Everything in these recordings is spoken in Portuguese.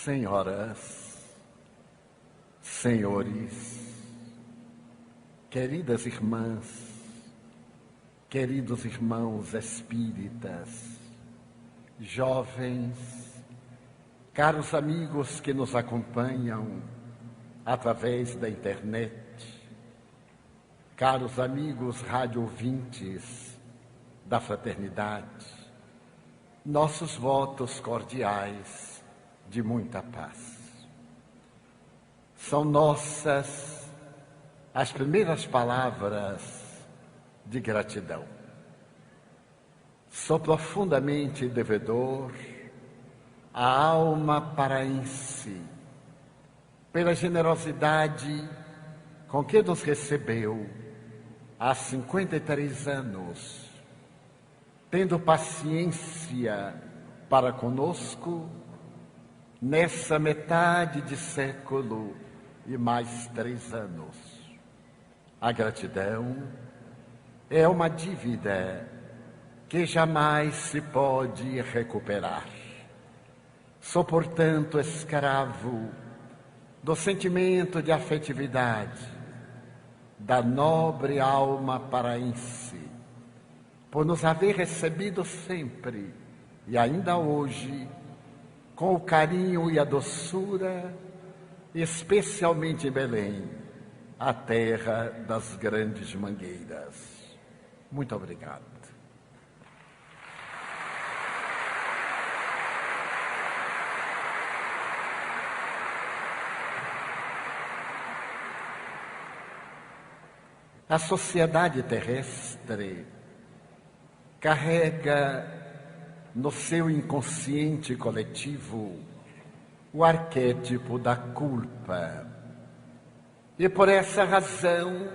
Senhoras, senhores, queridas irmãs, queridos irmãos espíritas, jovens, caros amigos que nos acompanham através da internet, caros amigos rádio-ouvintes da fraternidade, nossos votos cordiais de muita paz. São nossas as primeiras palavras de gratidão. Sou profundamente devedor à alma paraense pela generosidade com que nos recebeu há 53 anos, tendo paciência para conosco nessa metade de século e mais 3 anos. A gratidão é uma dívida que jamais se pode recuperar. Sou, portanto, escravo do sentimento de afetividade da nobre alma paraense, por nos haver recebido sempre e ainda hoje com o carinho e a doçura, especialmente em Belém, a terra das grandes mangueiras. Muito obrigado. A sociedade terrestre carrega no seu inconsciente coletivo o arquétipo da culpa. E por essa razão,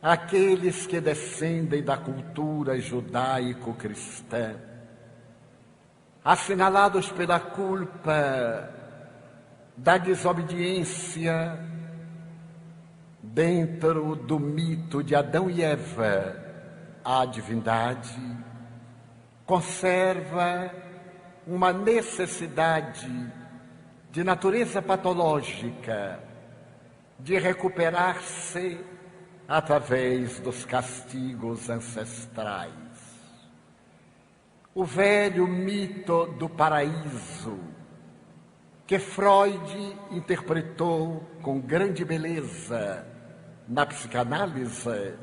aqueles que descendem da cultura judaico-cristã, assinalados pela culpa da desobediência dentro do mito de Adão e Eva à divindade, conserva uma necessidade de natureza patológica de recuperar-se através dos castigos ancestrais. O velho mito do paraíso, que Freud interpretou com grande beleza na psicanálise,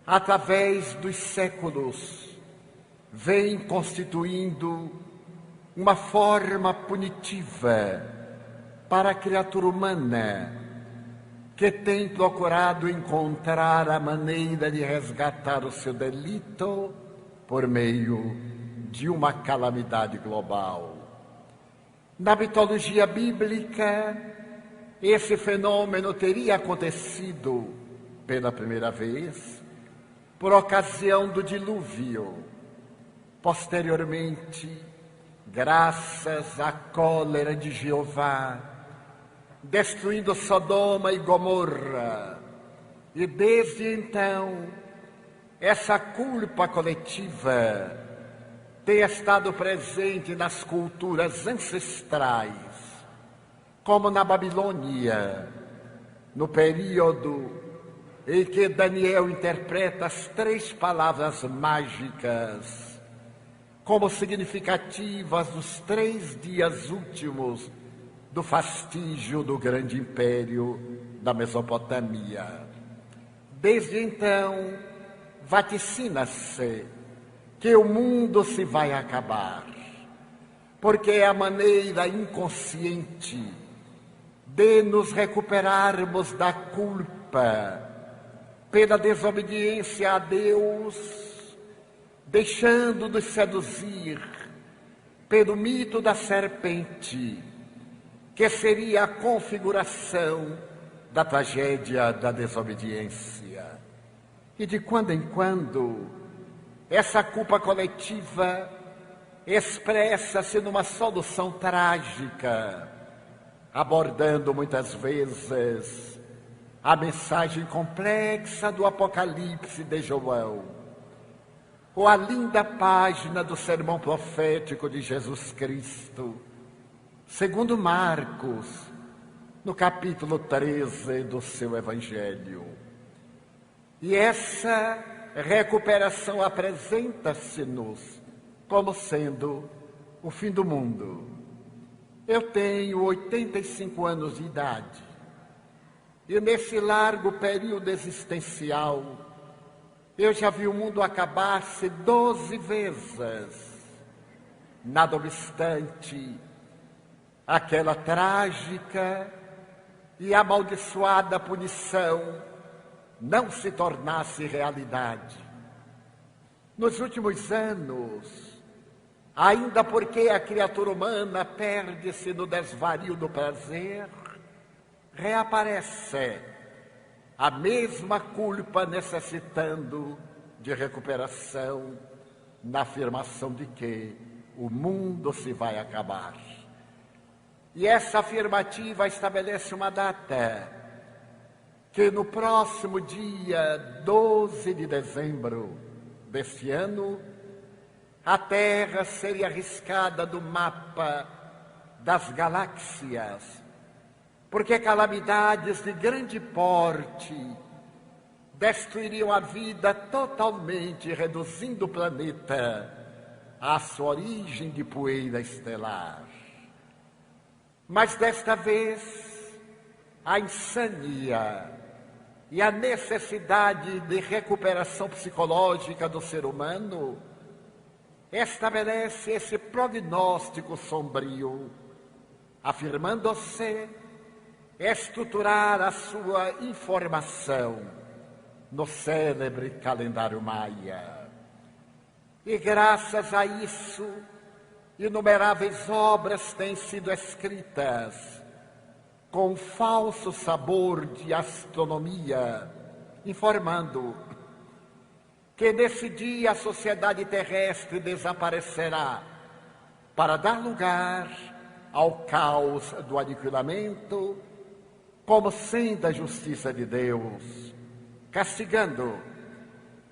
através dos séculos, vem constituindo uma forma punitiva para a criatura humana que tem procurado encontrar a maneira de resgatar o seu delito por meio de uma calamidade global. Na mitologia bíblica, esse fenômeno teria acontecido pela primeira vez por ocasião do dilúvio. Posteriormente, graças à cólera de Jeová, destruindo Sodoma e Gomorra, e desde então, essa culpa coletiva tem estado presente nas culturas ancestrais, como na Babilônia, no período em que Daniel interpreta as 3 palavras mágicas como significativas dos 3 dias últimos do fastígio do grande império da Mesopotâmia. Desde então, vaticina-se que o mundo se vai acabar, porque é a maneira inconsciente de nos recuperarmos da culpa pela desobediência a Deus, deixando-nos seduzir pelo mito da serpente, que seria a configuração da tragédia da desobediência. E de quando em quando, essa culpa coletiva expressa-se numa solução trágica, abordando muitas vezes a mensagem complexa do Apocalipse de João, ou a linda página do sermão profético de Jesus Cristo, segundo Marcos, no capítulo 13 do seu Evangelho. E essa recuperação apresenta-se-nos como sendo o fim do mundo. Eu tenho 85 anos de idade e nesse largo período existencial eu já vi o mundo acabar-se 12 vezes. Nada obstante, aquela trágica e amaldiçoada punição não se tornasse realidade. Nos últimos anos, ainda porque a criatura humana perde-se no desvario do prazer, reaparece a mesma culpa necessitando de recuperação na afirmação de que o mundo se vai acabar. E essa afirmativa estabelece uma data, que no próximo dia 12 de dezembro deste ano, a Terra seria riscada do mapa das galáxias, porque calamidades de grande porte destruiriam a vida totalmente, reduzindo o planeta à sua origem de poeira estelar. Mas desta vez, a insânia e a necessidade de recuperação psicológica do ser humano estabelece esse prognóstico sombrio, afirmando-se estruturar a sua informação no célebre calendário maia. E graças a isso, inumeráveis obras têm sido escritas com falso sabor de astronomia, informando que nesse dia a sociedade terrestre desaparecerá para dar lugar ao caos do aniquilamento, como sendo a justiça de Deus, castigando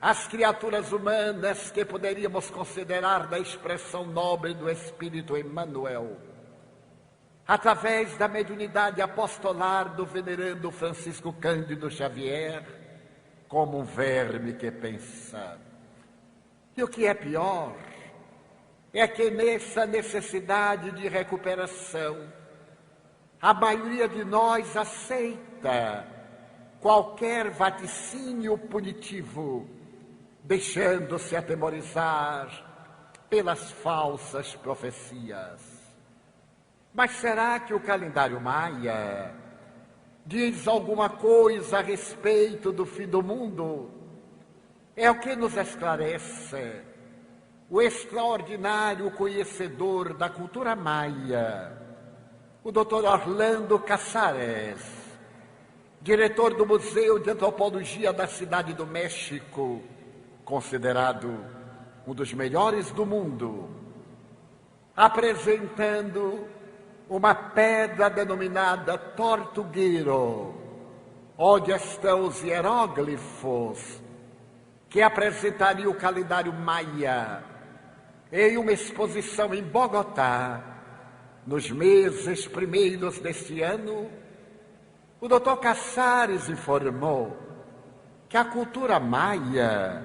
as criaturas humanas que poderíamos considerar da expressão nobre do Espírito Emmanuel, através da mediunidade apostolar do venerando Francisco Cândido Xavier, como um verme que pensa. E o que é pior é que nessa necessidade de recuperação, a maioria de nós aceita qualquer vaticínio punitivo, deixando-se atemorizar pelas falsas profecias. Mas será que o calendário maia diz alguma coisa a respeito do fim do mundo? É o que nos esclarece o extraordinário conhecedor da cultura maia, o Dr. Orlando Casares, diretor do Museu de Antropologia da Cidade do México, considerado um dos melhores do mundo, apresentando uma pedra denominada Tortuguero, onde estão os hieróglifos que apresentaria o calendário maia em uma exposição em Bogotá, nos meses primeiros deste ano. O Dr. Casares informou que a cultura maia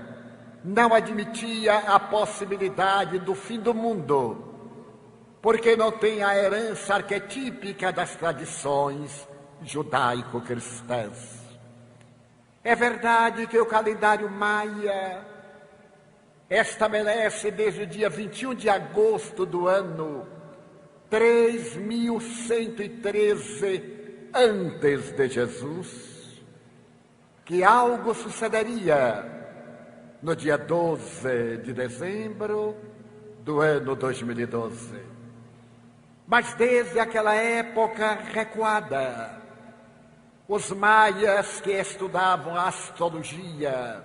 não admitia a possibilidade do fim do mundo, porque não tem a herança arquetípica das tradições judaico-cristãs. É verdade que o calendário maia estabelece desde o dia 21 de agosto do ano 3113 antes de Jesus, que algo sucederia no dia 12 de dezembro do ano 2012. Mas desde aquela época recuada, os maias que estudavam a astrologia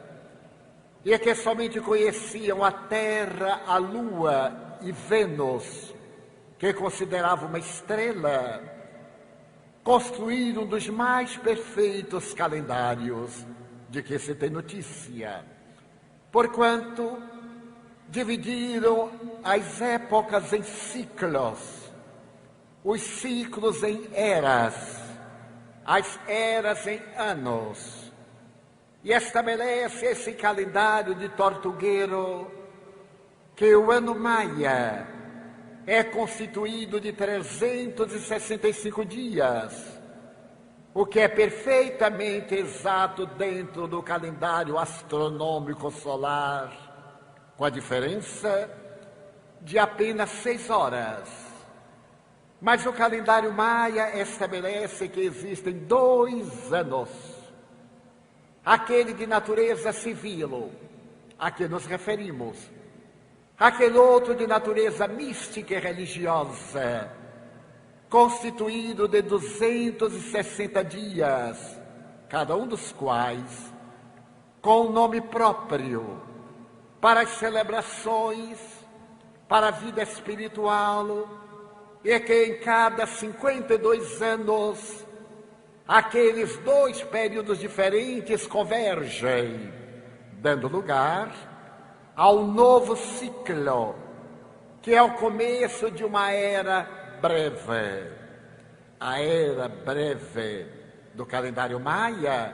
e que somente conheciam a Terra, a Lua e Vênus, que consideravam uma estrela, construíram um dos mais perfeitos calendários de que se tem notícia, porquanto dividiram as épocas em ciclos, os ciclos em eras, as eras em anos, e estabelece esse calendário de tortugueiro que o ano maia é constituído de 365 dias, o que é perfeitamente exato dentro do calendário astronômico solar, com a diferença de apenas 6 horas. Mas o calendário maia estabelece que existem 2 anos. Aquele de natureza civil, a que nos referimos. Aquele outro de natureza mística e religiosa, constituído de 260 dias, cada um dos quais com um nome próprio para as celebrações, para a vida espiritual, e que em cada 52 anos, aqueles 2 períodos diferentes convergem, dando lugar ao novo ciclo, que é o começo de uma era breve. A era breve do calendário maia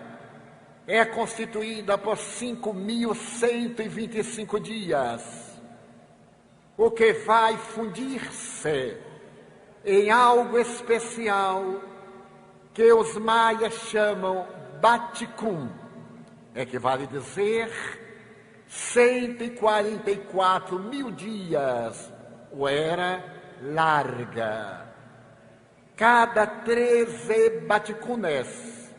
é constituída por 5.125 dias, o que vai fundir-se em algo especial que os maias chamam Baticum, equivale a dizer 144 mil dias, ou era larga. Cada 13 baticunes,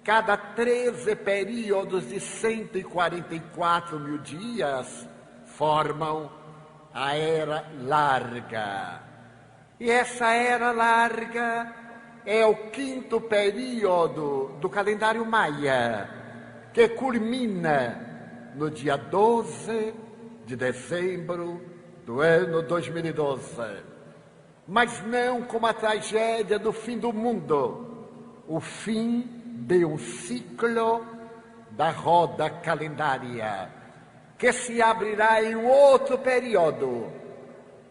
cada 13 períodos de 144 mil dias formam a era larga. E essa era larga é o 5º período do calendário maia, que culmina no dia 12 de dezembro do ano 2012. Mas não como a tragédia do fim do mundo, o fim de um ciclo da roda calendária, que se abrirá em outro período,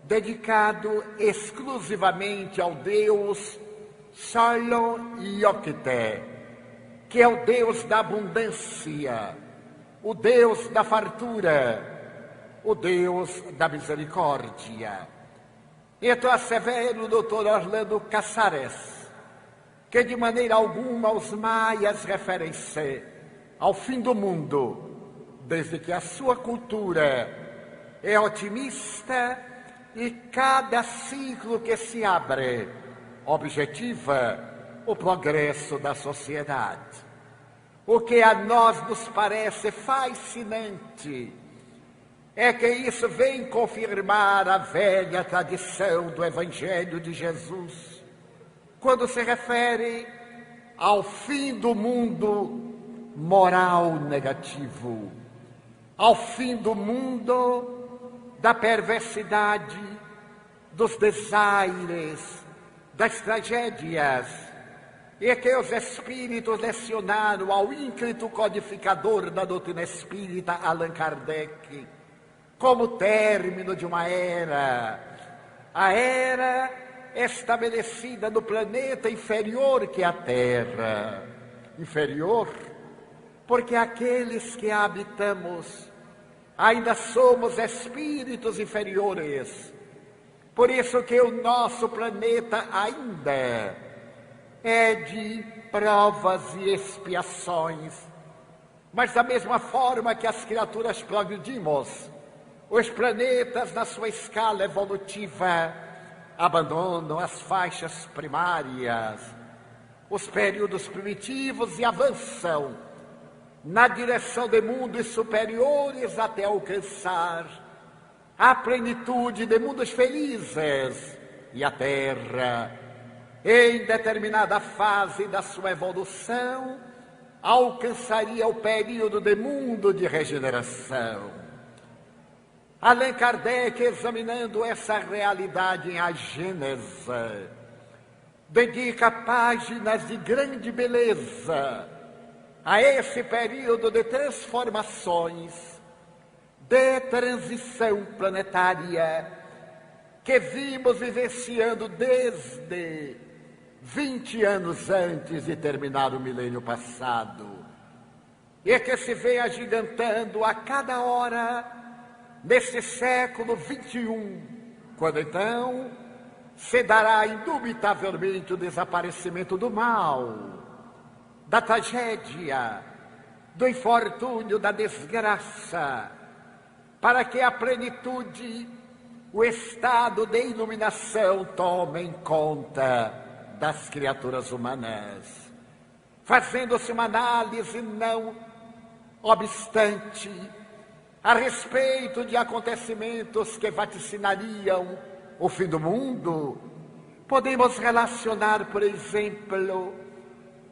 dedicado exclusivamente ao Deus Solon Iokite, que é o Deus da abundância, o Deus da fartura, o Deus da misericórdia. Então assevera o Dr. Orlando Casares que de maneira alguma os maias referem-se ao fim do mundo, desde que a sua cultura é otimista e cada ciclo que se abre objetiva o progresso da sociedade. O que a nós nos parece fascinante é que isso vem confirmar a velha tradição do Evangelho de Jesus, quando se refere ao fim do mundo moral negativo, ao fim do mundo da perversidade, dos desaires, das tragédias, e que os espíritos lecionaram ao ínclito codificador da doutrina espírita, Allan Kardec, como término de uma era, a era estabelecida no planeta inferior que a Terra. Inferior, porque aqueles que a habitamos ainda somos espíritos inferiores. Por isso que o nosso planeta ainda é de provas e expiações. Mas da mesma forma que as criaturas progredimos, os planetas, na sua escala evolutiva, abandonam as faixas primárias, os períodos primitivos e avançam na direção de mundos superiores até alcançar a plenitude de mundos felizes. E a Terra, em determinada fase da sua evolução, alcançaria o período de mundo de regeneração. Allan Kardec, examinando essa realidade em A Gênese, dedica páginas de grande beleza a esse período de transformações, de transição planetária, que vimos vivenciando desde 20 anos antes de terminar o milênio passado, e que se vem agigantando a cada hora neste século 21, quando então se dará indubitavelmente o desaparecimento do mal, da tragédia, do infortúnio, da desgraça, para que a plenitude, o estado de iluminação tome conta das criaturas humanas, fazendo-se uma análise não obstante a respeito de acontecimentos que vaticinariam o fim do mundo. Podemos relacionar, por exemplo,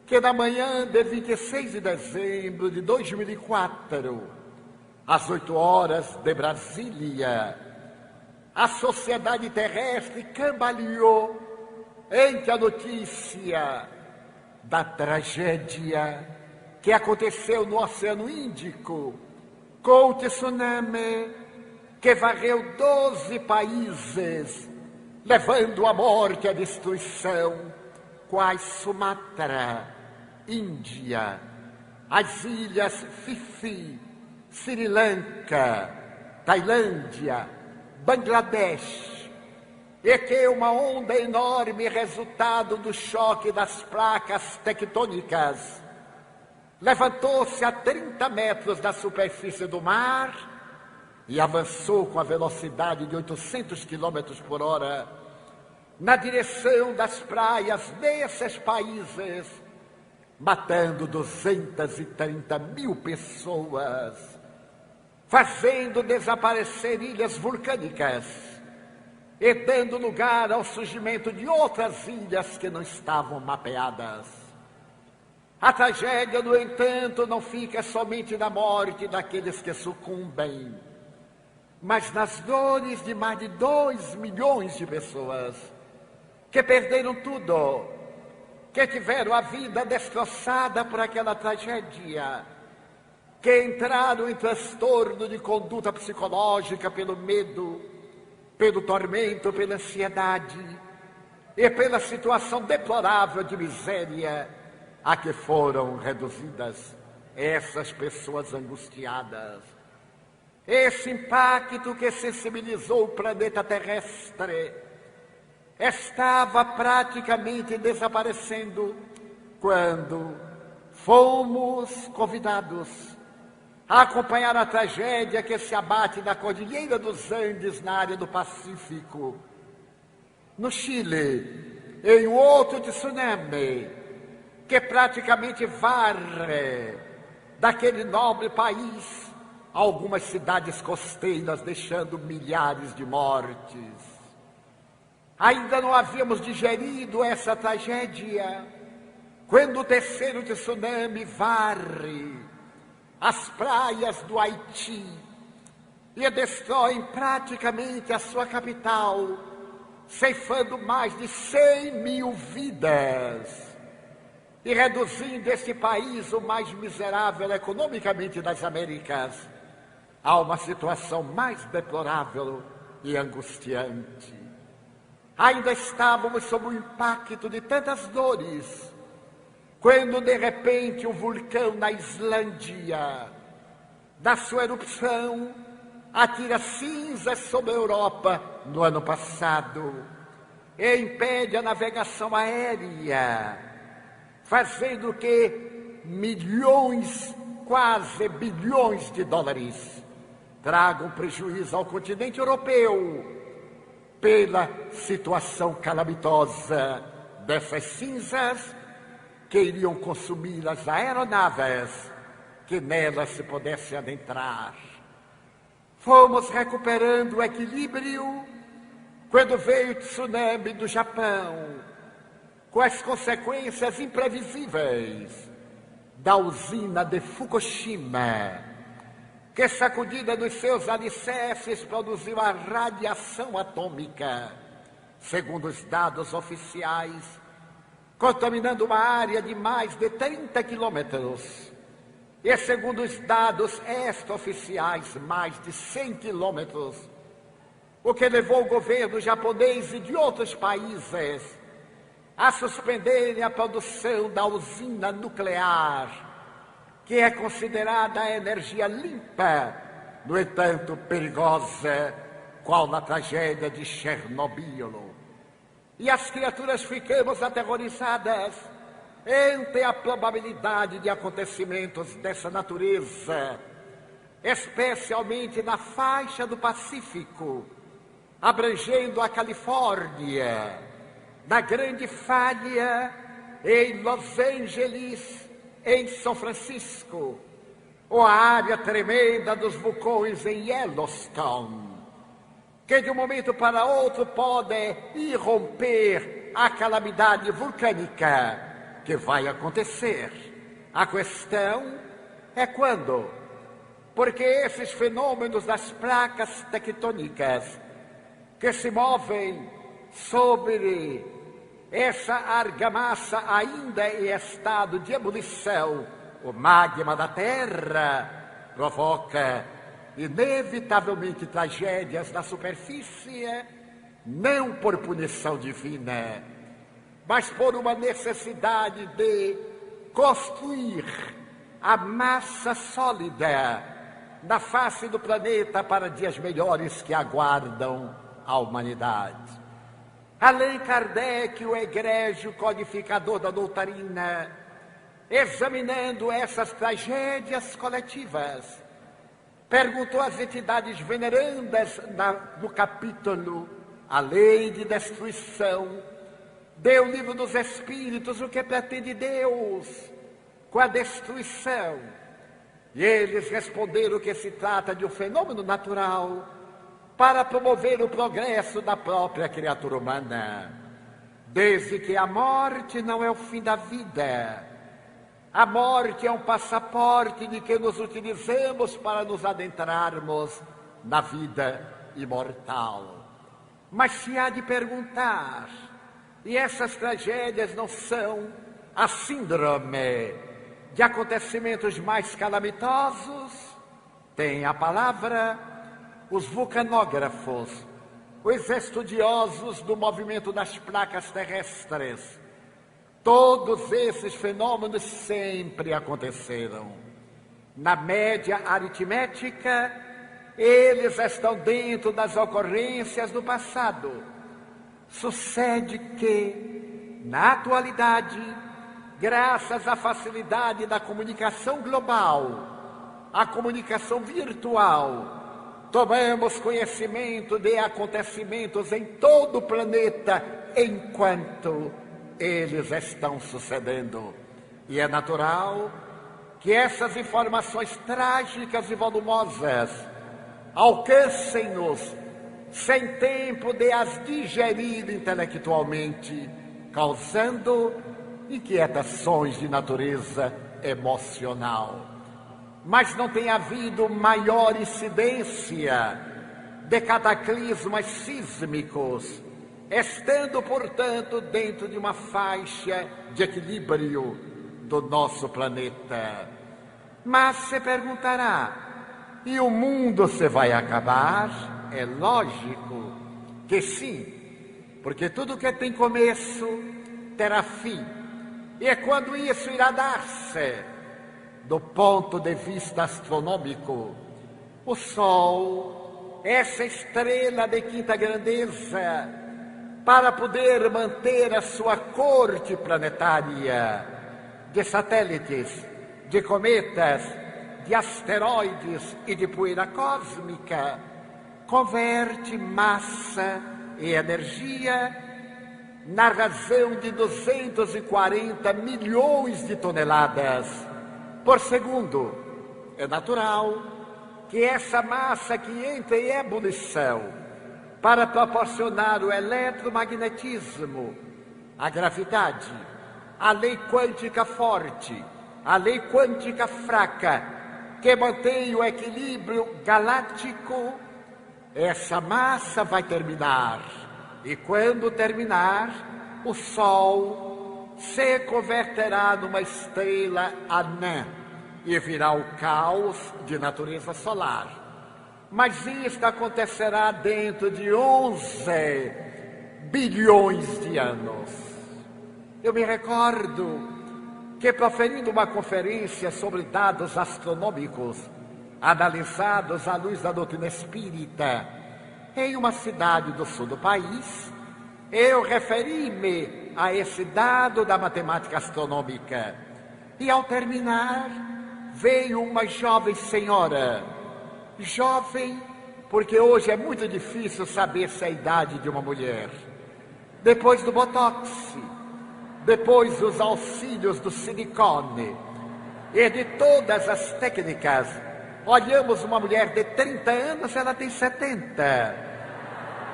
que na manhã de 26 de dezembro de 2004, às 8 horas de Brasília, a sociedade terrestre cambaleou ante a notícia da tragédia que aconteceu no Oceano Índico, com o tsunami que varreu 12 países, levando à morte e à destruição, quais Sumatra, Índia, as ilhas Fifi, Sri Lanka, Tailândia, Bangladesh, e que uma onda enorme, resultado do choque das placas tectônicas, levantou-se a 30 metros da superfície do mar e avançou com a velocidade de 800 quilômetros por hora na direção das praias desses países, matando 230 mil pessoas, fazendo desaparecer ilhas vulcânicas e dando lugar ao surgimento de outras ilhas que não estavam mapeadas. A tragédia, no entanto, não fica somente na morte daqueles que sucumbem, mas nas dores de mais de 2 milhões de pessoas que perderam tudo, que tiveram a vida destroçada por aquela tragédia, que entraram em transtorno de conduta psicológica pelo medo, pelo tormento, pela ansiedade e pela situação deplorável de miséria a que foram reduzidas essas pessoas angustiadas. Esse impacto que sensibilizou o planeta terrestre estava praticamente desaparecendo quando fomos convidados a acompanhar a tragédia que se abate na Cordilheira dos Andes, na área do Pacífico, no Chile, em um outro tsunami que praticamente varre daquele nobre país algumas cidades costeiras, deixando milhares de mortes. Ainda não havíamos digerido essa tragédia quando o terceiro tsunami varre as praias do Haiti e destrói praticamente a sua capital, ceifando mais de 100 mil vidas e reduzindo esse país, o mais miserável economicamente das Américas, a uma situação mais deplorável e angustiante. Ainda estávamos sob o impacto de tantas dores, quando de repente o vulcão na Islândia, da sua erupção, atira cinzas sobre a Europa no ano passado e impede a navegação aérea, fazendo que milhões, quase bilhões de dólares tragam prejuízo ao continente europeu pela situação calamitosa dessas cinzas que iriam consumir as aeronaves que nelas se pudesse adentrar. Fomos recuperando o equilíbrio quando veio o tsunami do Japão, com as consequências imprevisíveis da usina de Fukushima, que sacudida dos seus alicerces produziu a radiação atômica, segundo os dados oficiais, contaminando uma área de mais de 30 quilômetros, e segundo os dados extraoficiais, mais de 100 quilômetros, o que levou o governo japonês e de outros países a suspenderem a produção da usina nuclear, que é considerada a energia limpa, no entanto perigosa, qual na tragédia de Chernobyl. E as criaturas ficamos aterrorizadas ante a probabilidade de acontecimentos dessa natureza, especialmente na faixa do Pacífico, abrangendo a Califórnia, na Grande Falha, em Los Angeles, em São Francisco, ou a área tremenda dos vulcões em Yellowstone, que de um momento para outro pode irromper a calamidade vulcânica que vai acontecer. A questão é quando, porque esses fenômenos das placas tectônicas que se movem sobre essa argamassa ainda em estado de ebulição, o magma da Terra, provoca inevitavelmente tragédias na superfície, não por punição divina, mas por uma necessidade de construir a massa sólida na face do planeta para dias melhores que aguardam a humanidade. Allan Kardec, o egrégio codificador da doutrina, examinando essas tragédias coletivas, perguntou às entidades venerandas no capítulo A Lei de Destruição, deu o livro dos Espíritos, o que pretende Deus com a destruição. E eles responderam que se trata de um fenômeno natural para promover o progresso da própria criatura humana, desde que a morte não é o fim da vida. A morte é um passaporte de que nos utilizamos para nos adentrarmos na vida imortal. Mas se há de perguntar, e essas tragédias não são a síndrome de acontecimentos mais calamitosos? Tem a palavra os vulcanógrafos, os estudiosos do movimento das placas terrestres. Todos esses fenômenos sempre aconteceram. Na média aritmética, eles estão dentro das ocorrências do passado. Sucede que, na atualidade, graças à facilidade da comunicação global, a comunicação virtual, tomamos conhecimento de acontecimentos em todo o planeta enquanto eles estão sucedendo. E é natural que essas informações trágicas e volumosas alcancem-nos sem tempo de as digerir intelectualmente, causando inquietações de natureza emocional. Mas não tem havido maior incidência de cataclismas sísmicos, estando, portanto, dentro de uma faixa de equilíbrio do nosso planeta. Mas se perguntará, e o mundo se vai acabar? É lógico que sim, porque tudo que tem começo terá fim. E é quando isso irá dar-se, do ponto de vista astronômico, o Sol, essa estrela de quinta grandeza, para poder manter a sua corte planetária de satélites, de cometas, de asteroides e de poeira cósmica, converte massa e energia na razão de 240 milhões de toneladas por segundo. É natural que essa massa que entra em ebulição para proporcionar o eletromagnetismo, a gravidade, a lei quântica forte, a lei quântica fraca, que mantém o equilíbrio galáctico, essa massa vai terminar. E quando terminar, o Sol se converterá numa estrela anã e virá o caos de natureza solar. Mas isto acontecerá dentro de 11 bilhões de anos. Eu me recordo que, proferindo uma conferência sobre dados astronômicos analisados à luz da doutrina espírita em uma cidade do sul do país, eu referi-me a esse dado da matemática astronômica. E ao terminar, veio uma jovem senhora, jovem porque hoje é muito difícil saber se é a idade de uma mulher, depois do botox, depois dos auxílios do silicone e de todas as técnicas, olhamos uma mulher de 30 anos, ela tem 70.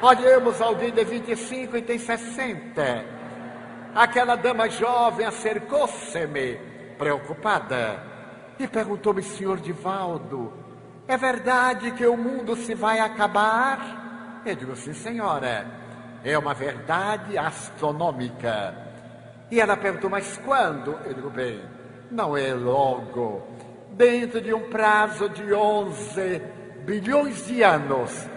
Olhamos alguém de 25 e tem 60. Aquela dama jovem acercou-se-me, preocupada, e perguntou-me: senhor Divaldo, é verdade que o mundo se vai acabar? Eu digo: sim, senhora, é uma verdade astronômica. E ela perguntou: mas quando? Eu digo: bem, não é logo, dentro de um prazo de 11 bilhões de anos.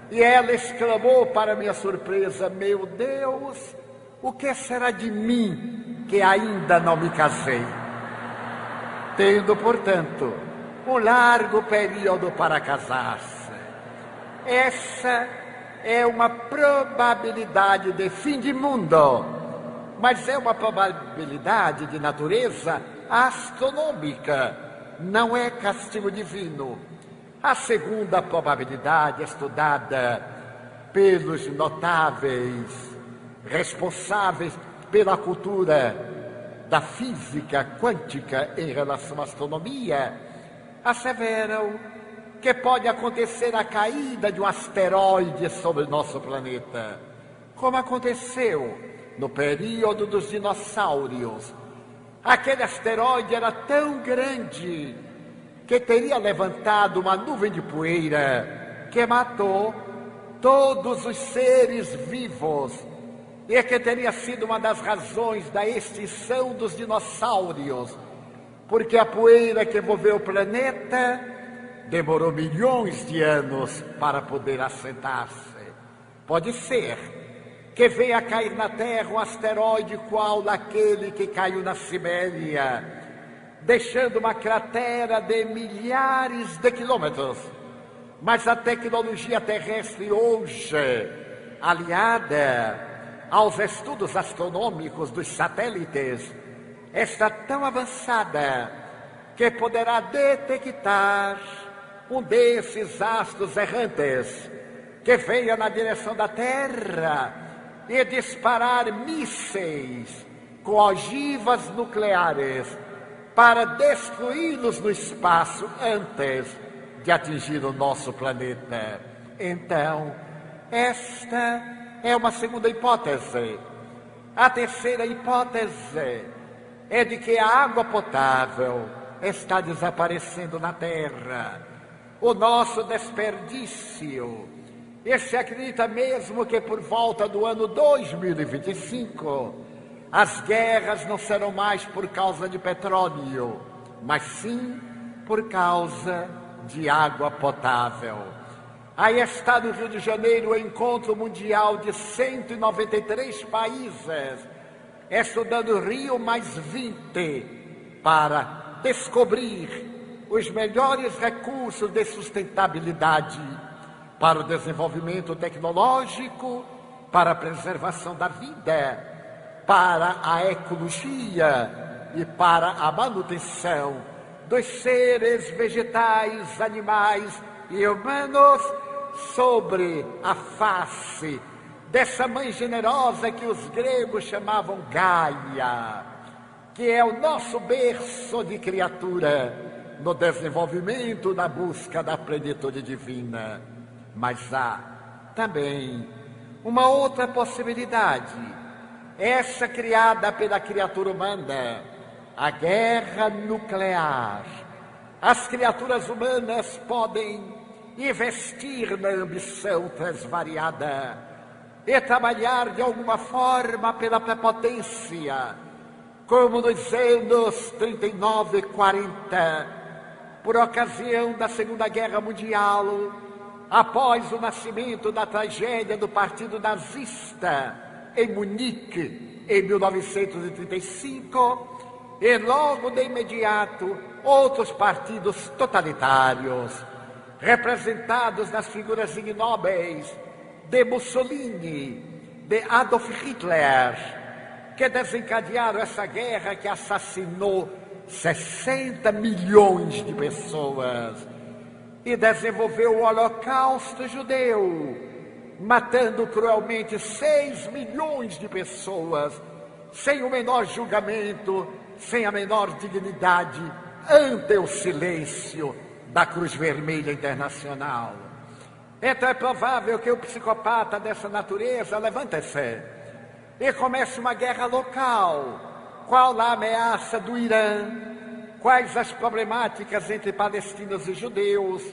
E ela exclamou, para minha surpresa: meu Deus, o que será de mim que ainda não me casei? Tendo, portanto, um largo período para casar-se. Essa é uma probabilidade de fim de mundo, mas é uma probabilidade de natureza astronômica, não é castigo divino. A segunda probabilidade, estudada pelos notáveis responsáveis pela cultura da física quântica em relação à astronomia, asseveram que pode acontecer a caída de um asteroide sobre nosso planeta, como aconteceu no período dos dinossauros. Aquele asteroide era tão grande que teria levantado uma nuvem de poeira que matou todos os seres vivos e que teria sido uma das razões da extinção dos dinossauros, porque a poeira que envolveu o planeta demorou milhões de anos para poder assentar-se. Pode ser que venha a cair na Terra um asteroide qual aquele que caiu na Sibéria, deixando uma cratera de milhares de quilômetros. Mas a tecnologia terrestre hoje, aliada aos estudos astronômicos dos satélites, está tão avançada que poderá detectar um desses astros errantes que venha na direção da Terra e disparar mísseis com ogivas nucleares para destruí-los no espaço antes de atingir o nosso planeta. Então, esta é uma segunda hipótese. A terceira hipótese é de que a água potável está desaparecendo na Terra. O nosso desperdício. E se acredita mesmo que por volta do ano 2025, as guerras não serão mais por causa de petróleo, mas sim por causa de água potável. Aí está no Rio de Janeiro o encontro mundial de 193 países, estudando Rio mais 20, para descobrir os melhores recursos de sustentabilidade para o desenvolvimento tecnológico, para a preservação da vida, para a ecologia e para a manutenção dos seres vegetais, animais e humanos sobre a face dessa mãe generosa que os gregos chamavam Gaia, que é o nosso berço de criatura no desenvolvimento, na busca da plenitude divina. Mas há também uma outra possibilidade, essa criada pela criatura humana, a guerra nuclear. As criaturas humanas podem investir na ambição transvariada e trabalhar de alguma forma pela prepotência, como nos anos 39 e 40, por ocasião da Segunda Guerra Mundial, após o nascimento da tragédia do Partido Nazista em Munique, em 1935, e logo de imediato outros partidos totalitários, representados nas figuras ignóbeis de Mussolini, de Adolf Hitler, que desencadearam essa guerra que assassinou 60 milhões de pessoas e desenvolveu o Holocausto judeu, matando cruelmente 6 milhões de pessoas, sem o menor julgamento, sem a menor dignidade, ante o silêncio da Cruz Vermelha Internacional. Então é provável que o psicopata dessa natureza levante-se e comece uma guerra local. Qual a ameaça do Irã? Quais as problemáticas entre palestinos e judeus?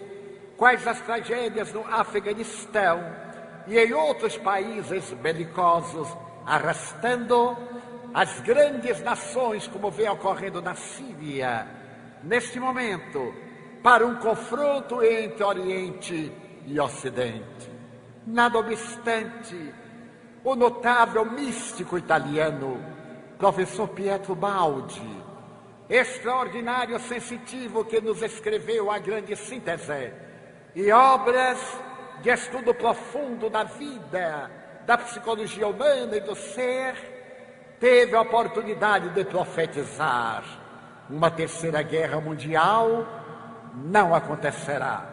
Quais as tragédias no Afeganistão e em outros países belicosos, arrastando as grandes nações, como vem ocorrendo na Síria, neste momento, para um confronto entre Oriente e Ocidente. Nada obstante, o notável místico italiano, professor Pietro Baldi, extraordinário sensitivo que nos escreveu a grande síntese e obras de estudo profundo da vida, da psicologia humana e do ser, teve a oportunidade de profetizar: uma terceira guerra mundial não acontecerá,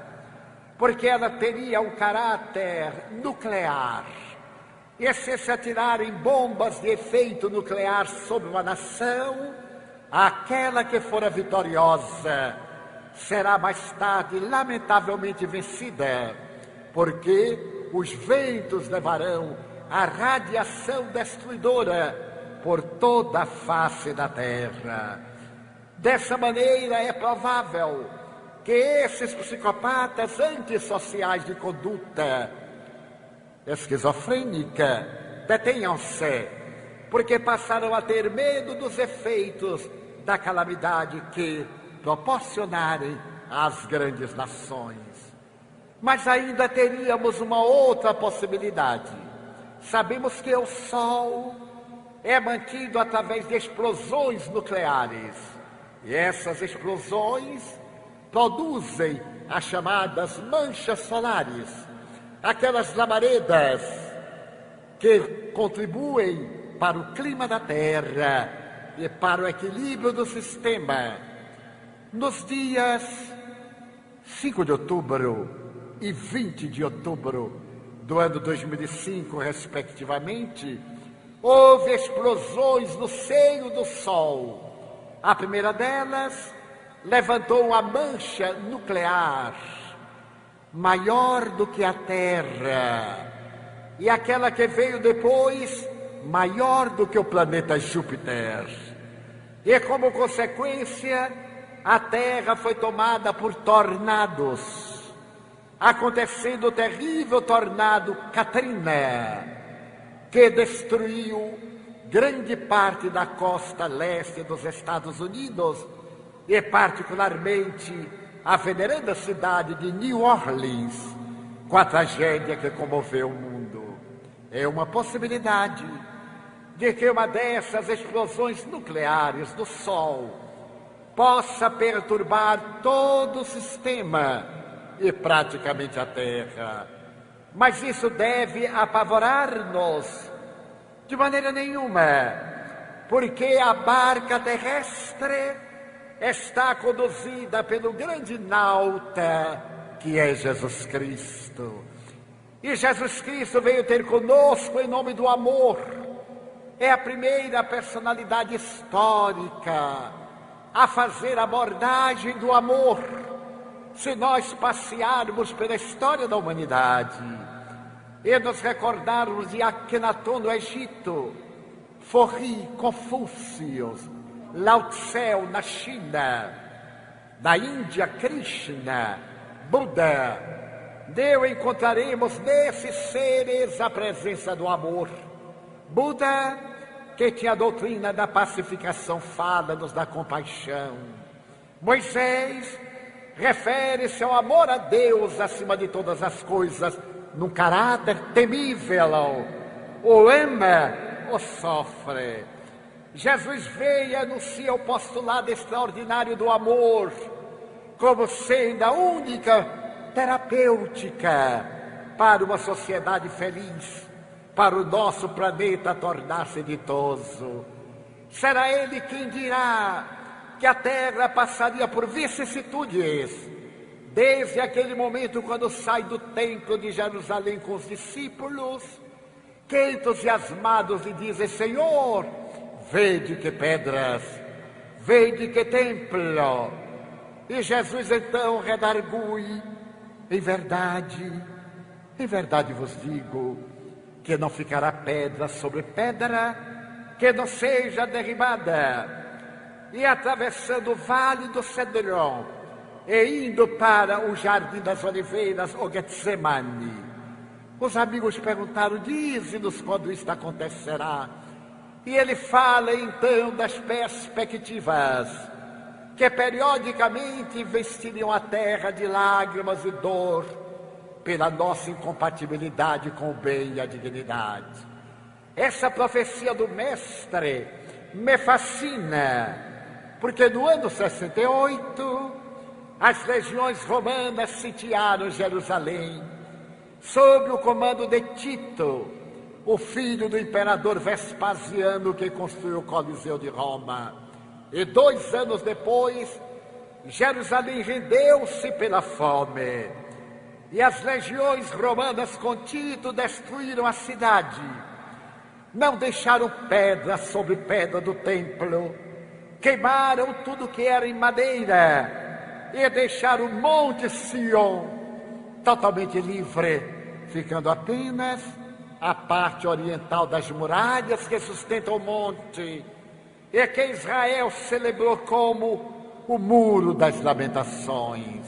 porque ela teria um caráter nuclear. E se atirarem bombas de efeito nuclear sobre uma nação, aquela que fora vitoriosa será mais tarde lamentavelmente vencida, porque os ventos levarão a radiação destruidora por toda a face da Terra. Dessa maneira, é provável que esses psicopatas antissociais de conduta esquizofrênica detenham-se, porque passaram a ter medo dos efeitos da calamidade que proporcionarem às grandes nações. Mas ainda teríamos uma outra possibilidade. Sabemos que o Sol é mantido através de explosões nucleares, e essas explosões produzem as chamadas manchas solares, aquelas labaredas que contribuem para o clima da Terra e para o equilíbrio do sistema. Nos dias 5 de outubro e 20 de outubro do ano 2005, respectivamente, houve explosões no seio do Sol. A primeira delas levantou uma mancha nuclear maior do que a Terra, e aquela que veio depois, maior do que o planeta Júpiter. E como consequência, a Terra foi tomada por tornados, acontecendo o terrível tornado Katrina, que destruiu grande parte da costa leste dos Estados Unidos e particularmente a veneranda cidade de New Orleans, com a tragédia que comoveu o mundo. É uma possibilidade de que uma dessas explosões nucleares do Sol possa perturbar todo o sistema e praticamente a Terra. Mas isso deve apavorar-nos de maneira nenhuma, porque a barca terrestre está conduzida pelo grande nauta que é Jesus Cristo. E Jesus Cristo veio ter conosco em nome do amor. É a primeira personalidade histórica a fazer abordagem do amor. Se nós passearmos pela história da humanidade e nos recordarmos de Akhenaton no Egito, Forri, Confúcio, Lao Tse na China, na Índia, Krishna, Buda, encontraremos nesses seres a presença do amor. Buda, que tinha a doutrina da pacificação, fala-nos da compaixão. Moisés, refere-se ao amor a Deus acima de todas as coisas, num caráter temível. O ama ou sofre. Jesus veio e anuncia o postulado extraordinário do amor como sendo a única terapêutica para uma sociedade feliz, para o nosso planeta tornar-se ditoso. Será Ele quem dirá que a Terra passaria por vicissitudes, desde aquele momento quando sai do templo de Jerusalém com os discípulos, que entusiasmados lhe dizem: Senhor, vede que pedras, vede que templo. E Jesus então redargui: em verdade vos digo, que não ficará pedra sobre pedra que não seja derribada. E atravessando o vale do Cedron e indo para o Jardim das Oliveiras, o Getsemane, os amigos perguntaram: dize-nos quando isto acontecerá. E ele fala então das perspectivas que periodicamente investiriam a terra de lágrimas e dor pela nossa incompatibilidade com o bem e a dignidade. Essa profecia do Mestre me fascina, porque no ano 68, as legiões romanas sitiaram Jerusalém, sob o comando de Tito, o filho do imperador Vespasiano, que construiu o Coliseu de Roma. E 2 anos depois, Jerusalém rendeu-se pela fome. E as legiões romanas com Tito destruíram a cidade. Não deixaram pedra sobre pedra do templo. Queimaram tudo que era em madeira. E deixaram o Monte Sião totalmente livre, ficando apenas a parte oriental das muralhas que sustentam o monte, e que Israel celebrou como o Muro das Lamentações.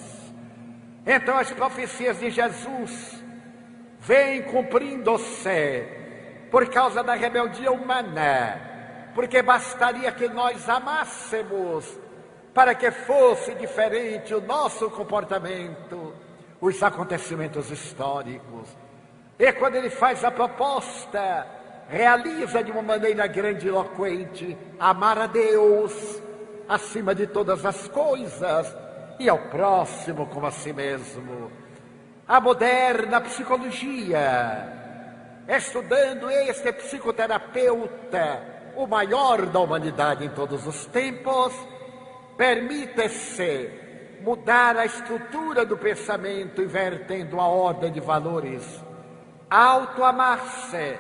Então as profecias de Jesus vêm cumprindo-se por causa da rebeldia humana, porque bastaria que nós amássemos para que fosse diferente o nosso comportamento, os acontecimentos históricos. E quando ele faz a proposta, realiza de uma maneira grandiloquente: amar a Deus acima de todas as coisas e ao próximo como a si mesmo. A moderna psicologia, estudando este psicoterapeuta, o maior da humanidade em todos os tempos, permite-se mudar a estrutura do pensamento, invertendo a ordem de valores. Auto-amar-se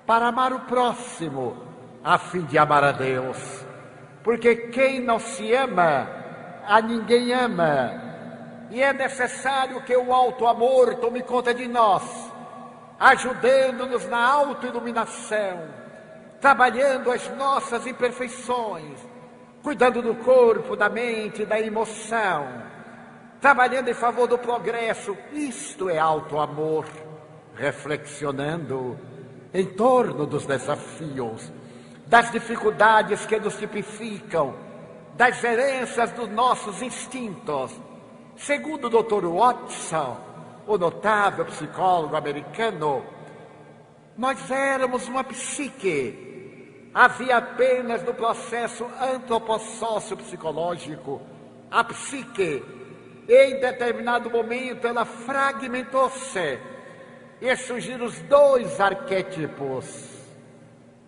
para amar o próximo, a fim de amar a Deus. Porque quem não se ama, a ninguém ama. E é necessário que o auto-amor tome conta de nós, ajudando-nos na auto-iluminação, trabalhando as nossas imperfeições, cuidando do corpo, da mente, da emoção, trabalhando em favor do progresso. Isto é auto-amor. Reflexionando em torno dos desafios, das dificuldades que nos tipificam, das heranças dos nossos instintos. Segundo o Dr. Watson, o notável psicólogo americano, nós éramos uma psique. Havia apenas no processo antropossócio-psicológico a psique. Em determinado momento ela fragmentou-se e surgiram os 2 arquétipos,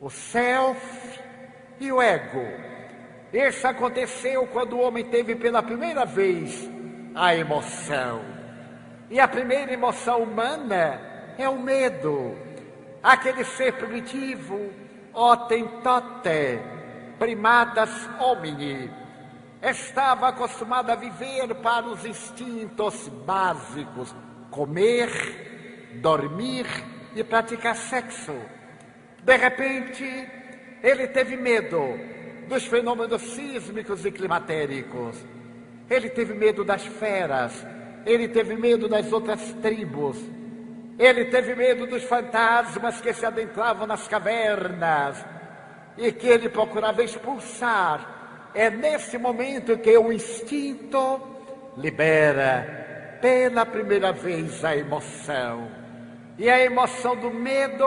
o self e o ego. Isso aconteceu quando o homem teve pela primeira vez a emoção. E a primeira emoção humana é o medo. Aquele ser primitivo, Hotentote, primatas homini, estava acostumado a viver para os instintos básicos: comer, dormir e praticar sexo. De repente, ele teve medo dos fenômenos sísmicos e climatéricos. Ele teve medo das feras. Ele teve medo das outras tribos. Ele teve medo dos fantasmas que se adentravam nas cavernas e que ele procurava expulsar. É nesse momento que o instinto libera pela primeira vez a emoção. E a emoção do medo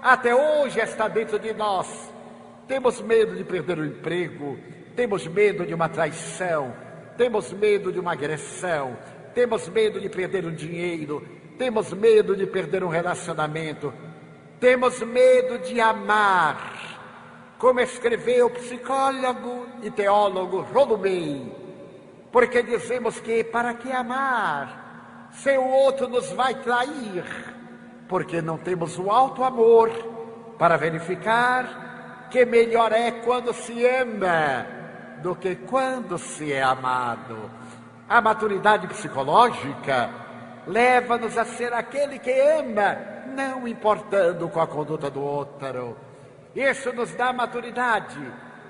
até hoje está dentro de nós. Temos medo de perder o emprego, temos medo de uma traição, temos medo de uma agressão, temos medo de perder o dinheiro, temos medo de perder um relacionamento, temos medo de amar, como escreveu o psicólogo e teólogo Rollo May, porque dizemos que para que amar se o outro nos vai trair? Porque não temos o alto amor para verificar que melhor é quando se ama do que quando se é amado. A maturidade psicológica leva-nos a ser aquele que ama, não importando com a conduta do outro. Isso nos dá maturidade,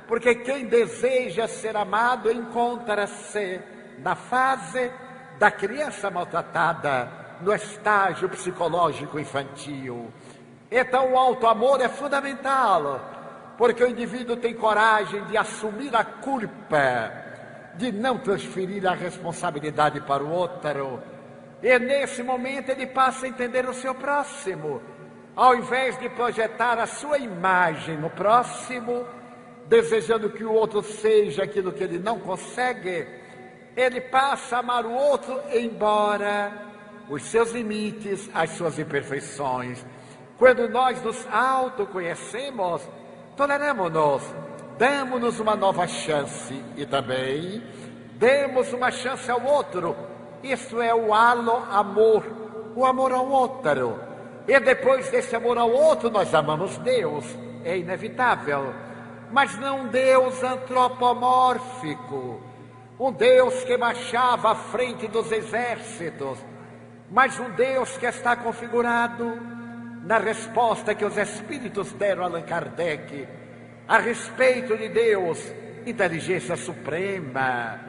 porque quem deseja ser amado encontra-se na fase da criança maltratada, no estágio psicológico infantil. Então o auto-amor é fundamental, porque o indivíduo tem coragem de assumir a culpa, de não transferir a responsabilidade para o outro. E nesse momento ele passa a entender o seu próximo. Ao invés de projetar a sua imagem no próximo, desejando que o outro seja aquilo que ele não consegue, ele passa a amar o outro, embora os seus limites, as suas imperfeições. Quando nós nos autoconhecemos, toleramos-nos, damos-nos uma nova chance e também demos uma chance ao outro. Isso é o halo-amor, o amor ao outro. E depois desse amor ao outro, nós amamos Deus, é inevitável. Mas não um Deus antropomórfico, um Deus que marchava à frente dos exércitos, mas um Deus que está configurado na resposta que os Espíritos deram a Allan Kardec a respeito de Deus, inteligência suprema,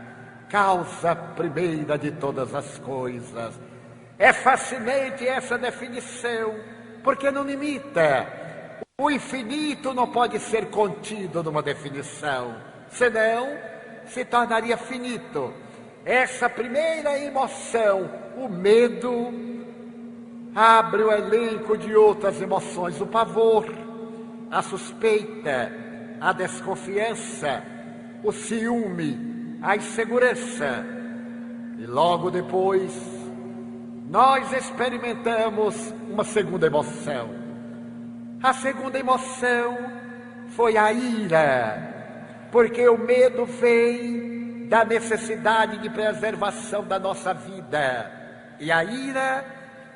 causa primeira de todas as coisas. É fascinante essa definição, porque não limita. O infinito não pode ser contido numa definição, senão se tornaria finito. Essa primeira emoção, o medo, abre o elenco de outras emoções, o pavor, a suspeita, a desconfiança, o ciúme, a insegurança. E logo depois, nós experimentamos uma segunda emoção. A segunda emoção foi a ira, porque o medo vem da necessidade de preservação da nossa vida. E a ira,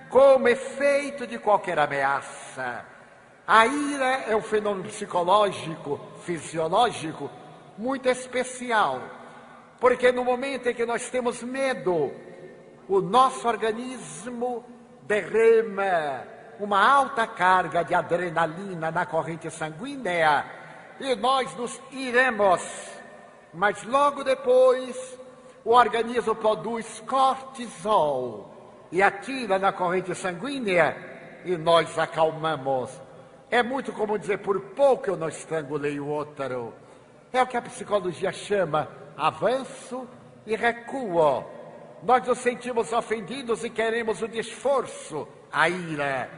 como efeito de qualquer ameaça. A ira é um fenômeno psicológico, fisiológico, muito especial. Porque no momento em que nós temos medo, o nosso organismo derrama uma alta carga de adrenalina na corrente sanguínea e nós nos iremos. Mas logo depois, o organismo produz cortisol e atira na corrente sanguínea e nós acalmamos. É muito comum dizer, por pouco eu não estrangulei o outro. É o que a psicologia chama avanço e recuo. Nós nos sentimos ofendidos e queremos o desforço, a ira.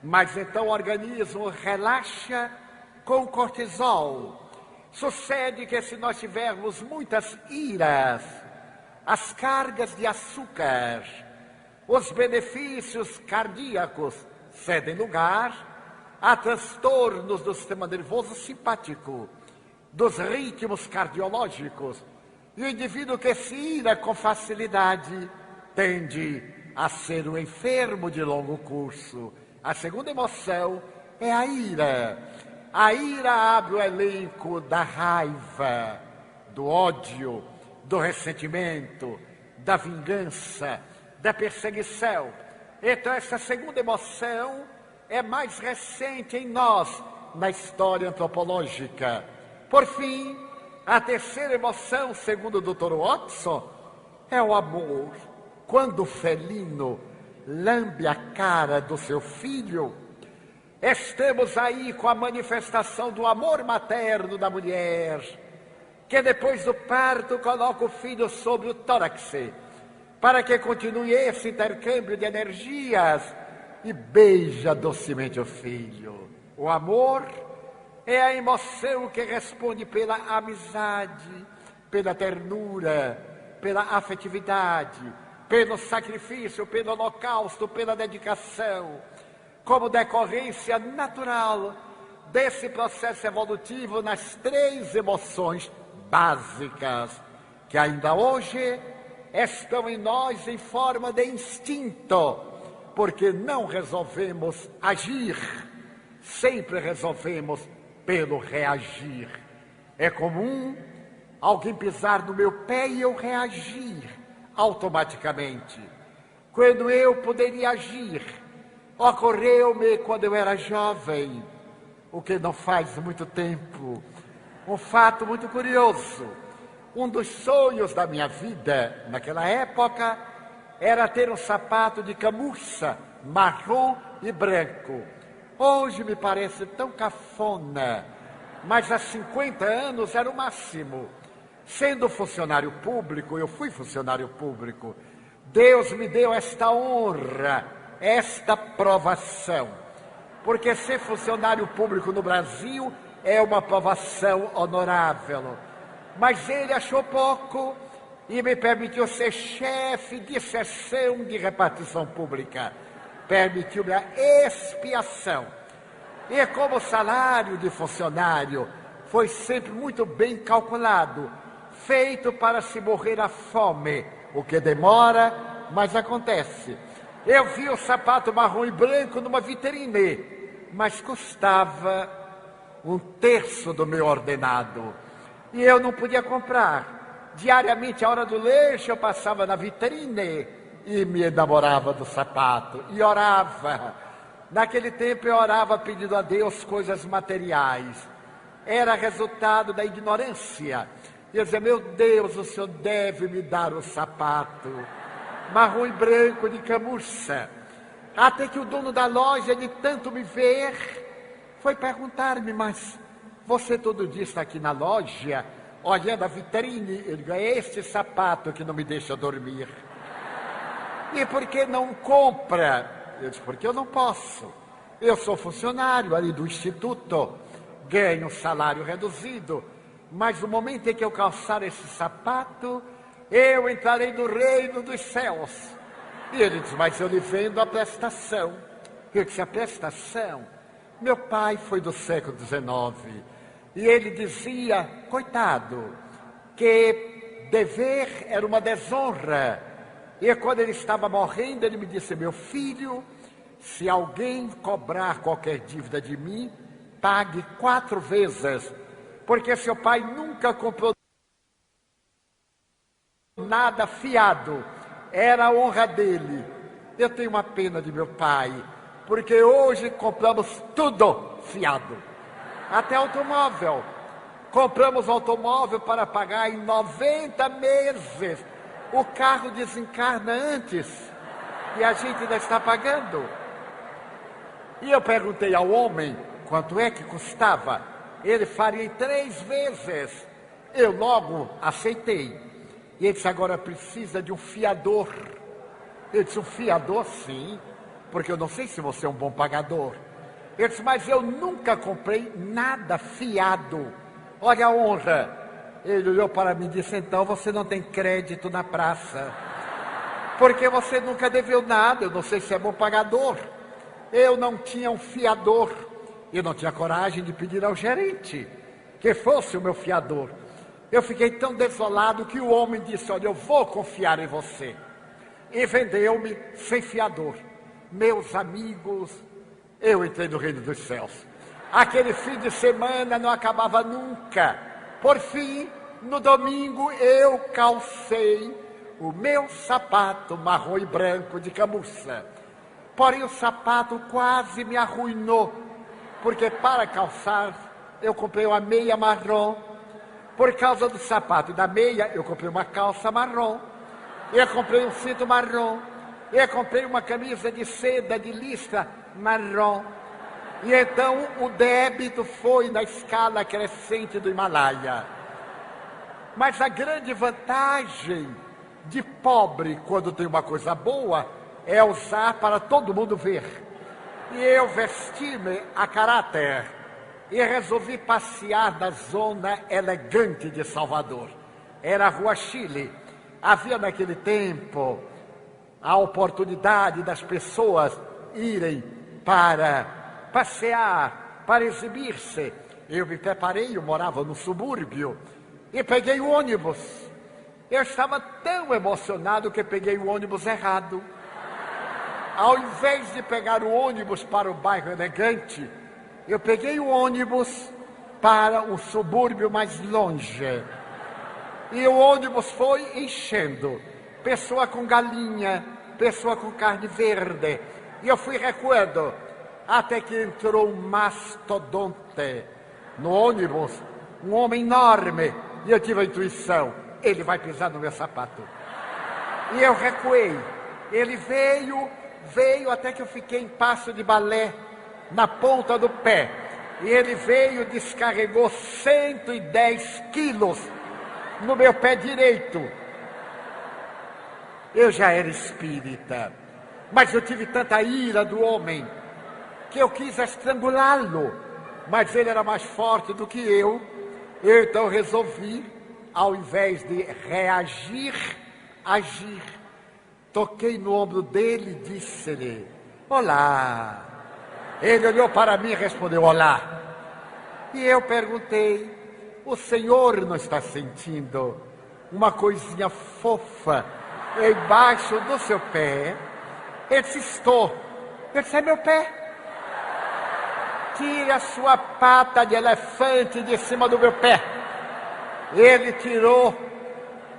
Mas então o organismo relaxa com o cortisol. Sucede que se nós tivermos muitas iras, as cargas de açúcar, os benefícios cardíacos cedem lugar a transtornos do sistema nervoso simpático, dos ritmos cardiológicos. E o indivíduo que se ira com facilidade tende a ser um enfermo de longo curso. A segunda emoção é a ira. A ira abre o elenco da raiva, do ódio, do ressentimento, da vingança, da perseguição. Então essa segunda emoção é mais recente em nós, na história antropológica. Por fim, a terceira emoção, segundo o Dr. Watson, é o amor. Quando o felino lambe a cara do seu filho, estamos aí com a manifestação do amor materno da mulher. que depois do parto coloca o filho sobre o tórax, para que continue esse intercâmbio de energias e beija docemente o filho. O amor é a emoção que responde pela amizade, pela ternura, pela afetividade, pelo sacrifício, pelo holocausto, pela dedicação, como decorrência natural desse processo evolutivo nas 3 emoções básicas, que ainda hoje estão em nós em forma de instinto, porque não resolvemos agir, sempre resolvemos pelo reagir. É comum alguém pisar no meu pé e eu reagir automaticamente. Quando eu poderia agir, ocorreu-me quando eu era jovem, o que não faz muito tempo, um fato muito curioso. Um dos sonhos da minha vida, naquela época, era ter um sapato de camurça, marrom e branco. Hoje me parece tão cafona, mas há 50 anos era o máximo. Sendo funcionário público, eu fui funcionário público, Deus me deu esta honra, esta provação. Porque ser funcionário público no Brasil é uma provação honorável. Mas ele achou pouco e me permitiu ser chefe de seção de repartição pública. Permitiu-me a expiação. E como salário de funcionário foi sempre muito bem calculado, feito para se morrer à fome, o que demora, mas acontece. Eu vi o sapato marrom e branco numa vitrine, mas custava 1/3 do meu ordenado. E eu não podia comprar. Diariamente, à hora do lanche, eu passava na vitrine e me enamorava do sapato. E orava. Naquele tempo, eu orava pedindo a Deus coisas materiais. Era resultado da ignorância. Eu dizia, meu Deus, o Senhor deve me dar o sapato marrom e branco de camurça. Até que o dono da loja, de tanto me ver, foi perguntar-me, mas você todo dia está aqui na loja, olhando a vitrine? Eu digo, é este sapato que não me deixa dormir. E por que não compra? Eu disse, porque eu não posso. Eu sou funcionário ali do instituto, ganho um salário reduzido, mas no momento em que eu calçar esse sapato, eu entrarei no reino dos céus. E ele disse, mas eu lhe vendo a prestação. Eu disse, a prestação? Meu pai foi do século XIX. E ele dizia, coitado, que dever era uma desonra. E quando ele estava morrendo, ele me disse, meu filho, se alguém cobrar qualquer dívida de mim, pague 4 vezes. Porque seu pai nunca comprou nada fiado. Era a honra dele. Eu tenho uma pena de meu pai, porque hoje compramos tudo fiado. Até automóvel. Compramos automóvel para pagar em 90 meses. O carro desencarna antes e a gente ainda está pagando. E eu perguntei ao homem quanto é que custava. Ele faria em 3 vezes. Eu logo aceitei. E ele disse, agora precisa de um fiador. Eu disse, um fiador? Sim, porque eu não sei se você é um bom pagador. Ele disse, mas eu nunca comprei nada fiado. Olha a honra. Ele olhou para mim e disse, então você não tem crédito na praça. Porque você nunca deveu nada, eu não sei se é bom pagador. Eu não tinha um fiador. Eu não tinha coragem de pedir ao gerente que fosse o meu fiador. Eu fiquei tão desolado que o homem disse, olha, eu vou confiar em você. E vendeu-me sem fiador. Meus amigos, eu entrei no reino dos céus. Aquele fim de semana não acabava nunca. Por fim, no domingo, eu calcei o meu sapato marrom e branco de camurça. Porém, o sapato quase me arruinou, porque para calçar, eu comprei uma meia marrom. Por causa do sapato e da meia, eu comprei uma calça marrom. Eu comprei um cinto marrom. Eu comprei uma camisa de seda de listra marrom. E então o débito foi na escala crescente do Himalaia. Mas a grande vantagem de pobre, quando tem uma coisa boa, é usar para todo mundo ver. E eu vesti-me a caráter e resolvi passear na zona elegante de Salvador. Era a Rua Chile. Havia naquele tempo a oportunidade das pessoas irem para passear, para exibir-se. Eu me preparei, eu morava no subúrbio, e peguei o ônibus. Eu estava tão emocionado que peguei o ônibus errado. Ao invés de pegar o ônibus para o bairro elegante, eu peguei o ônibus para o subúrbio mais longe. E o ônibus foi enchendo. Pessoa com galinha, pessoa com carne verde. E eu fui recuando, até que entrou um mastodonte no ônibus, um homem enorme. E eu tive a intuição, ele vai pisar no meu sapato. E eu recuei. Ele veio até que eu fiquei em passo de balé, na ponta do pé. E ele veio, descarregou 110 quilos no meu pé direito. Eu já era espírita, mas eu tive tanta ira do homem que eu quis estrangulá-lo, mas ele era mais forte do que eu. Eu então resolvi, ao invés de reagir, agir. Toquei no ombro dele e disse-lhe: olá. Ele olhou para mim e respondeu: olá. E eu perguntei: o senhor não está sentindo uma coisinha fofa embaixo do seu pé? Ele disse: estou. Eu disse: é meu pé. Tire a sua pata de elefante de cima do meu pé. Ele tirou,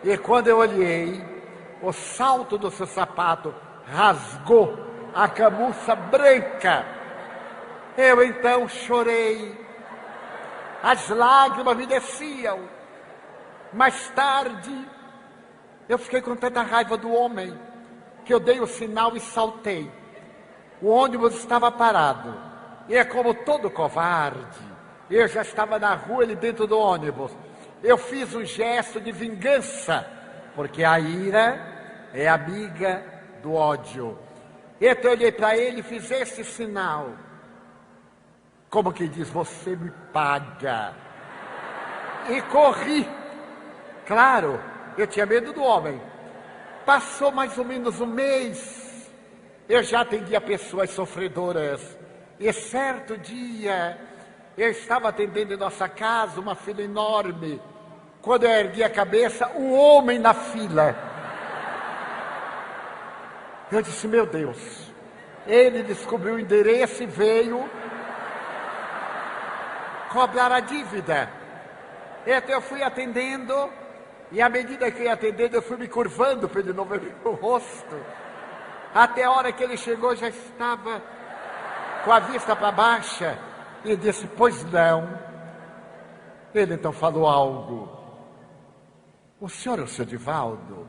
e quando eu olhei, o salto do seu sapato rasgou a camurça branca. Eu então chorei. As lágrimas me desciam. Mais tarde, eu fiquei com tanta raiva do homem que eu dei o sinal e saltei. O ônibus estava parado. E é como todo covarde, eu já estava na rua, ele dentro do ônibus. Eu fiz um gesto de vingança, porque a ira é amiga do ódio. Então eu olhei para ele e fiz esse sinal. Como quem diz: você me paga. E corri. Claro, eu tinha medo do homem. Passou mais ou menos um mês. Eu já atendia pessoas sofredoras. E certo dia, eu estava atendendo em nossa casa uma fila enorme. Quando eu ergui a cabeça, o homem na fila. Eu disse: meu Deus. Ele descobriu o endereço e veio cobrar a dívida. Então eu fui atendendo, e à medida que eu ia atendendo, eu fui me curvando para ele não ver o rosto. Até a hora que ele chegou, já estava com a vista para baixa, e disse: pois não. Ele então falou algo: o senhor é o seu Divaldo?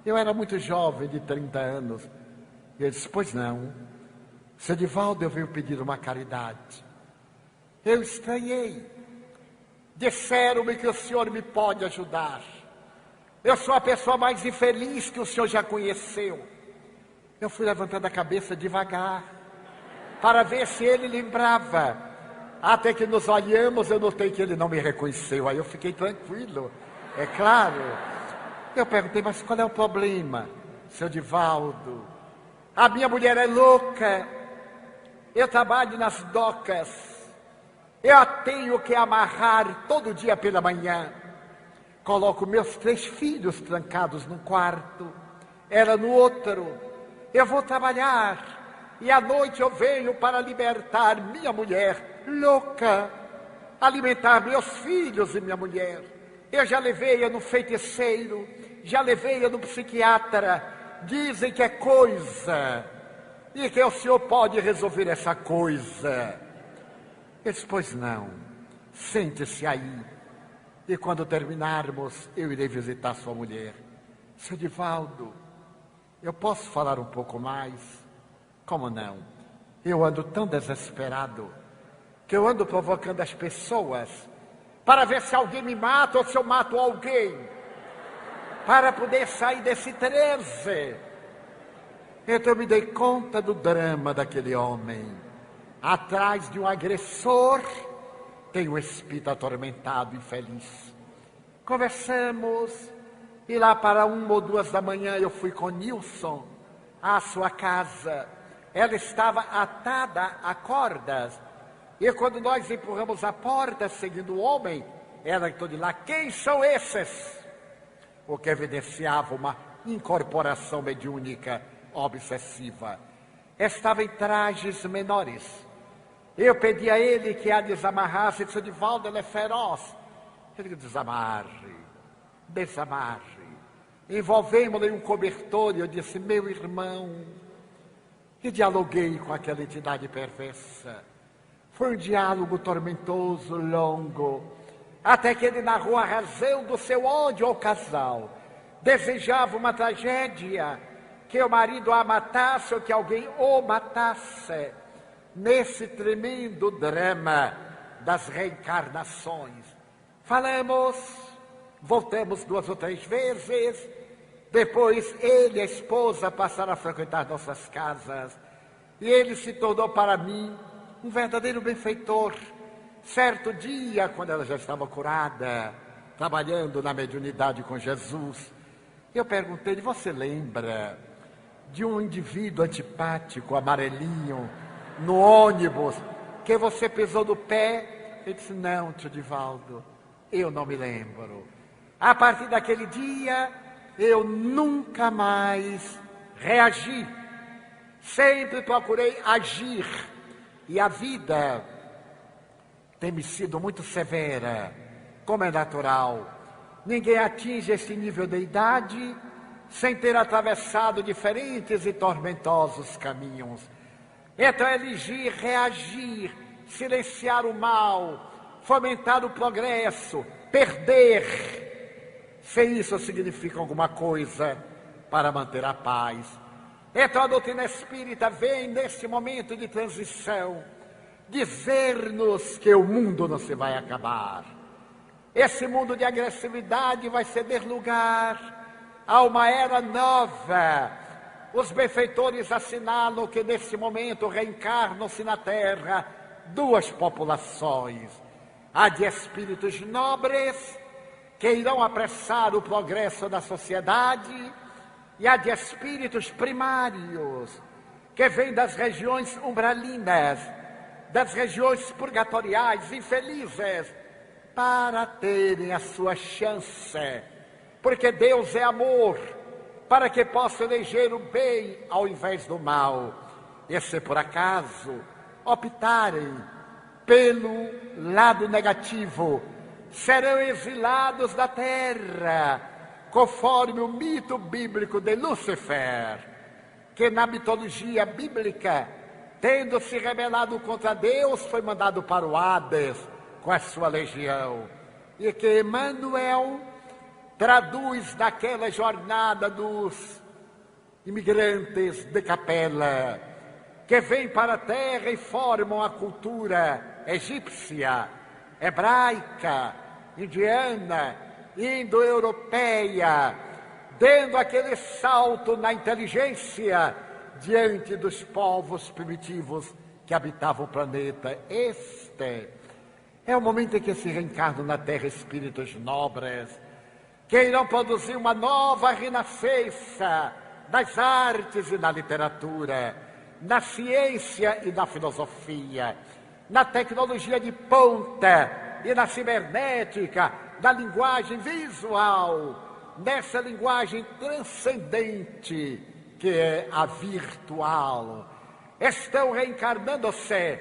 Eu era muito jovem, de 30 anos. E ele disse: pois não. Seu Divaldo, eu venho pedir uma caridade. Eu estranhei. Disseram-me que o senhor me pode ajudar. Eu sou a pessoa mais infeliz que o senhor já conheceu. Eu fui levantando a cabeça devagar, para ver se ele lembrava. Até que nos olhamos, eu notei que ele não me reconheceu. Aí eu fiquei tranquilo, é claro. Eu perguntei: mas qual é o problema, seu Divaldo? A minha mulher é louca. Eu trabalho nas docas. Eu a tenho que amarrar todo dia pela manhã. Coloco meus 3 filhos trancados num quarto, ela no outro. Eu vou trabalhar. E à noite eu venho para libertar minha mulher louca, alimentar meus filhos e minha mulher. Eu já levei-a no feiticeiro, já levei-a no psiquiatra. Dizem que é coisa, e que o senhor pode resolver essa coisa. Eu disse: pois não, sente-se aí, e quando terminarmos, eu irei visitar sua mulher. Seu Divaldo, eu posso falar um pouco mais? Como não? Eu ando tão desesperado, que eu ando provocando as pessoas para ver se alguém me mata ou se eu mato alguém, para poder sair desse transe. Então eu me dei conta do drama daquele homem. Atrás de um agressor tem um espírito atormentado, infeliz. Conversamos, e lá para 1 ou 2 da manhã eu fui com Nilson à sua casa. Ela estava atada a cordas, e quando nós empurramos a porta seguindo o homem, ela gritou de lá: quem são esses? O que evidenciava uma incorporação mediúnica obsessiva. Estava em trajes menores. Eu pedi a ele que a desamarrasse. Disse: Divaldo, ele é feroz. Ele disse: desamarre. Envolvemos-lo em um cobertor e eu disse: meu irmão. E dialoguei com aquela entidade perversa. Foi um diálogo tormentoso, longo, até que ele narrou a razão do seu ódio ao casal. Desejava uma tragédia, que o marido a matasse ou que alguém o matasse. Nesse tremendo drama das reencarnações. Falamos, voltamos 2 ou 3 vezes, depois ele e a esposa passaram a frequentar nossas casas, e ele se tornou para mim um verdadeiro benfeitor. Certo dia, quando ela já estava curada, trabalhando na mediunidade com Jesus, eu perguntei-lhe: você lembra de um indivíduo antipático, amarelinho, no ônibus, que você pisou no pé? Ele disse: não, tio Divaldo, eu não me lembro. A partir daquele dia, eu nunca mais reagi. Sempre procurei agir. E a vida tem me sido muito severa, como é natural. Ninguém atinge esse nível de idade sem ter atravessado diferentes e tormentosos caminhos. Então elegir, reagir, silenciar o mal, fomentar o progresso, perder. Se isso significa alguma coisa para manter a paz. Então a doutrina espírita vem nesse momento de transição dizer-nos que o mundo não se vai acabar. Esse mundo de agressividade vai ceder lugar a uma era nova. Os benfeitores assinalam que nesse momento reencarnam-se na Terra 2 populações. A de espíritos nobres, que irão apressar o progresso da sociedade, e a de espíritos primários, que vêm das regiões umbralinas, das regiões purgatoriais, infelizes, para terem a sua chance, porque Deus é amor, para que possa eleger o bem ao invés do mal. E se por acaso optarem pelo lado negativo, serão exilados da terra, conforme o mito bíblico de Lúcifer, que na mitologia bíblica, tendo se rebelado contra Deus, foi mandado para o Hades com a sua legião, e que Emmanuel traduz naquela jornada dos imigrantes de Capela, que vêm para a terra e formam a cultura egípcia, hebraica, indiana, indo-europeia, dando aquele salto na inteligência diante dos povos primitivos que habitavam o planeta. Este é o momento em que se reencarnam na Terra espíritos nobres, que irão produzir uma nova renascença nas artes e na literatura, na ciência e na filosofia, na tecnologia de ponta e na cibernética, na linguagem visual, nessa linguagem transcendente que é a virtual. Estão reencarnando-se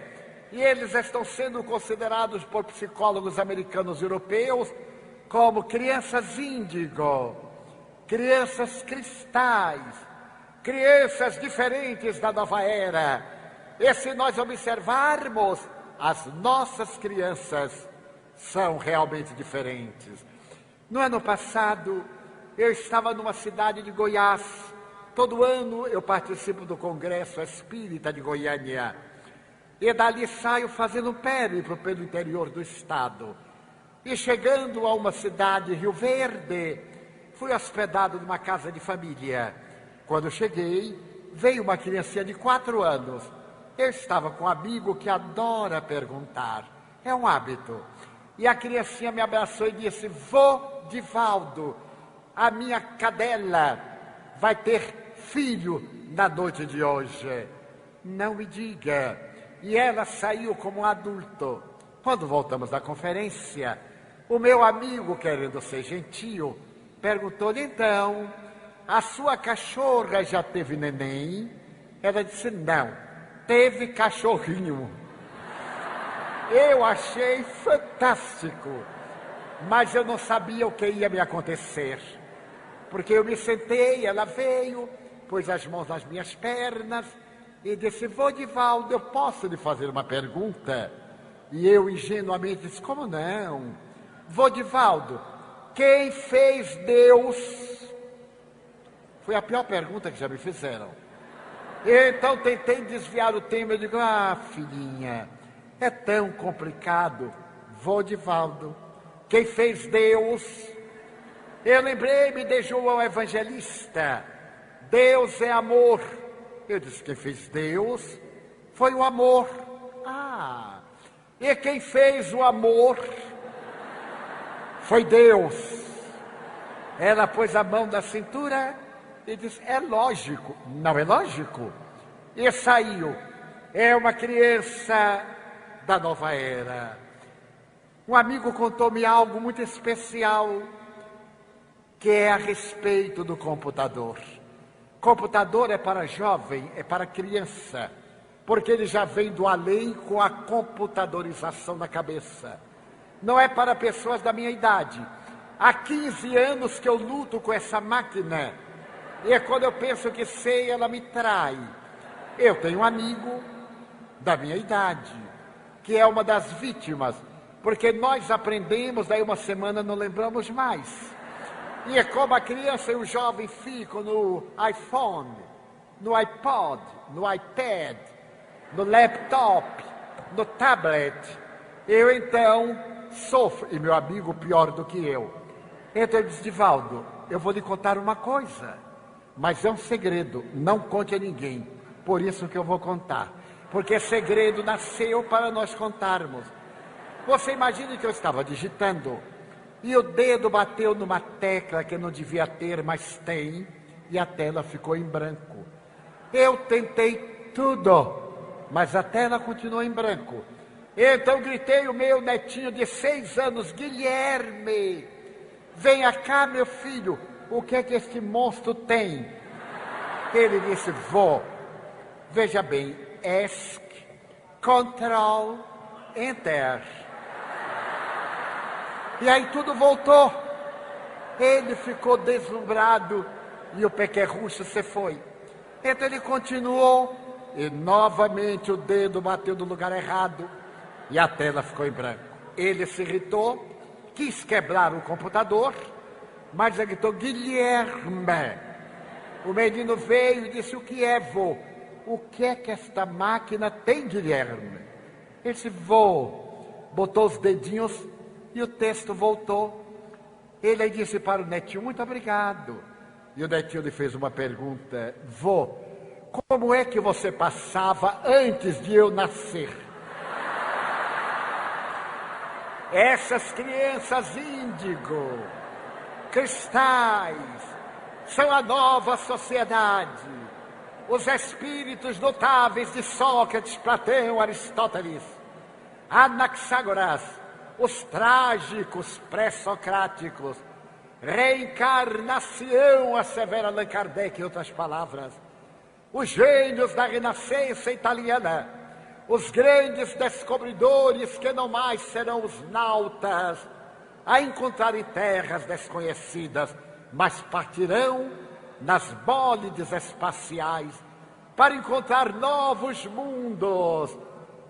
e eles estão sendo considerados por psicólogos americanos e europeus como crianças índigo, crianças cristais, crianças diferentes da nova era. E se nós observarmos, as nossas crianças são realmente diferentes. No ano passado, eu estava numa cidade de Goiás. Todo ano eu participo do Congresso Espírita de Goiânia. E dali saio fazendo um périplo pelo interior do estado. E chegando a uma cidade, Rio Verde, fui hospedado numa casa de família. Quando cheguei, veio uma criancinha de 4 anos. Eu estava com um amigo que adora perguntar. É um hábito. E a criancinha me abraçou e disse: Vô Divaldo, a minha cadela vai ter filho na noite de hoje. Não me diga. E ela saiu como um adulto. Quando voltamos da conferência, o meu amigo, querendo ser gentil, perguntou-lhe: então, a sua cachorra já teve neném? Ela disse: não, teve cachorrinho. Eu achei fantástico, mas eu não sabia o que ia me acontecer. Porque eu me sentei, ela veio, pôs as mãos nas minhas pernas e disse: vô Divaldo, eu posso lhe fazer uma pergunta? E eu ingenuamente disse: como não? Vô Divaldo, quem fez Deus? Foi a pior pergunta que já me fizeram. Então tentei desviar o tema. Eu digo: ah, filhinha, é tão complicado. Vô Divaldo, quem fez Deus? Eu lembrei-me de João Evangelista. Deus é amor. Eu disse: quem fez Deus foi o amor. Ah, e quem fez o amor foi Deus. Ela pôs a mão na cintura e disse: é lógico. Não é lógico? E saiu. É uma criança da nova era. Um amigo contou-me algo muito especial, que é a respeito do computador. Computador é para jovem, é para criança, porque ele já vem do além com a computadorização na cabeça. Não é para pessoas da minha idade. Há 15 anos que eu luto com essa máquina, e é quando eu penso que sei, ela me trai. Eu tenho um amigo da minha idade, que é uma das vítimas, porque nós aprendemos, daí uma semana não lembramos mais. E é como a criança e o jovem ficam no iPhone, no iPod, no iPad, no laptop, no tablet. Eu então sofro, e meu amigo pior do que eu. Então ele disse: Divaldo, eu vou lhe contar uma coisa, mas é um segredo, não conte a ninguém. Por isso que eu vou contar, porque segredo nasceu para nós contarmos. Você imagina que eu estava digitando e o dedo bateu numa tecla que não devia ter, mas tem, e a tela ficou em branco. Eu tentei tudo, mas a tela continuou em branco. Então gritei o meu netinho de 6 anos: Guilherme, venha cá, meu filho, o que é que este monstro tem? Ele disse: vô, veja bem, ESC, Ctrl, Enter. E aí tudo voltou. Ele ficou deslumbrado e o pequerrucho se foi. Então ele continuou e novamente o dedo bateu no lugar errado e a tela ficou em branco. Ele se irritou, quis quebrar o computador, mas ele gritou: Guilherme. O menino veio e disse: o que é, vô? O que é que esta máquina tem, Guilherme? Ele disse: vô. Botou os dedinhos e o texto voltou. Ele aí disse para o netinho: muito obrigado. E o netinho lhe fez uma pergunta: vô, como é que você passava antes de eu nascer? Essas crianças índigo, cristais, são a nova sociedade. Os espíritos notáveis de Sócrates, Platão, Aristóteles, Anaxágoras, os trágicos pré-socráticos, reencarnação, assevera Allan Kardec, em outras palavras, os gênios da Renascença italiana, os grandes descobridores que não mais serão os nautas a encontrar em terras desconhecidas, mas partirão nas bólides espaciais para encontrar novos mundos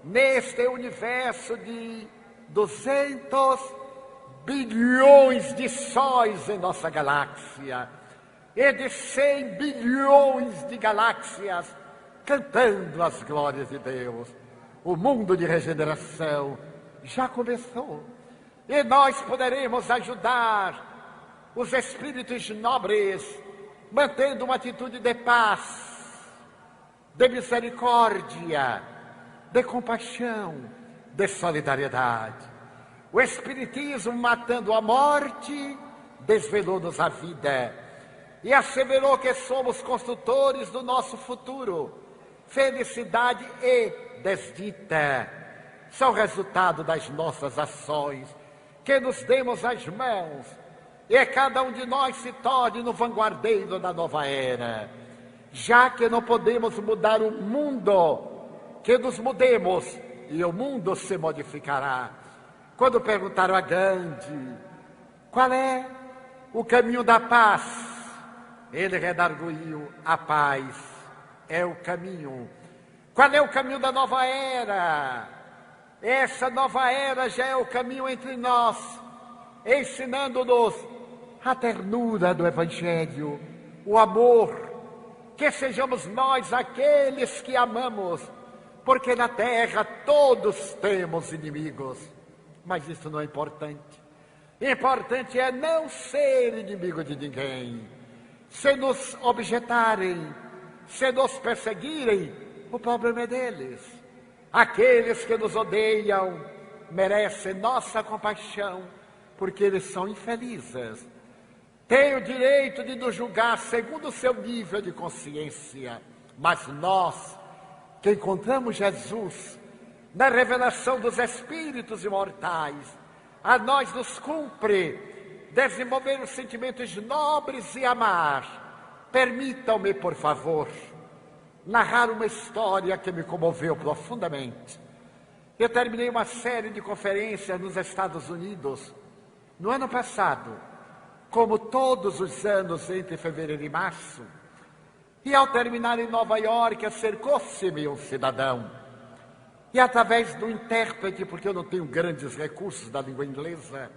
neste universo de 200 bilhões de sóis em nossa galáxia e de 100 bilhões de galáxias cantando as glórias de Deus. O mundo de regeneração já começou. E nós poderemos ajudar os espíritos nobres, mantendo uma atitude de paz, de misericórdia, de compaixão, de solidariedade. O Espiritismo, matando a morte, desvelou-nos a vida e asseverou que somos construtores do nosso futuro. Felicidade e desdita são resultado das nossas ações, que nos demos as mãos e cada um de nós se torne no vanguardeiro da nova era. Já que não podemos mudar o mundo, que nos mudemos e o mundo se modificará. Quando perguntaram a Gandhi qual é o caminho da paz, ele redarguiu: a paz é o caminho. Qual é o caminho da nova era? Essa nova era já é o caminho entre nós, ensinando-nos a ternura do Evangelho, o amor, que sejamos nós aqueles que amamos, porque na terra todos temos inimigos. Mas isso não é importante. Importante é não ser inimigo de ninguém. Se nos objetarem, se nos perseguirem, o problema é deles. Aqueles que nos odeiam merecem nossa compaixão, porque eles são infelizes. Têm o direito de nos julgar segundo o seu nível de consciência. Mas nós, que encontramos Jesus na revelação dos Espíritos imortais, a nós nos cumpre desenvolver os sentimentos nobres e amar. Permitam-me, por favor, narrar uma história que me comoveu profundamente. Eu terminei uma série de conferências nos Estados Unidos no ano passado, como todos os anos entre fevereiro e março, e ao terminar em Nova York, acercou-se-me um cidadão. E através do intérprete, porque eu não tenho grandes recursos da língua inglesa,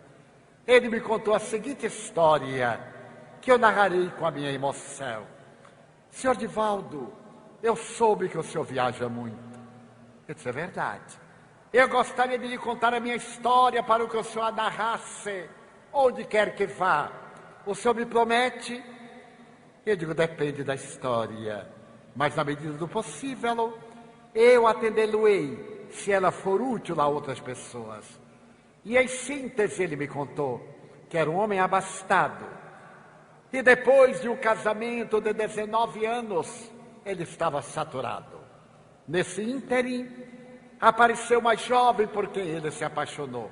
ele me contou a seguinte história, que eu narrarei com a minha emoção. Senhor Divaldo, eu soube que o senhor viaja muito. Eu disse: é verdade. Eu gostaria de lhe contar a minha história para que o senhor a narrasse onde quer que vá. O senhor me promete? Eu digo: depende da história, mas na medida do possível eu atendê-lo-ei, se ela for útil a outras pessoas. E em síntese ele me contou que era um homem abastado. E depois de um casamento de 19 anos, ele estava saturado. Nesse ínterim, apareceu uma jovem por quem ele se apaixonou.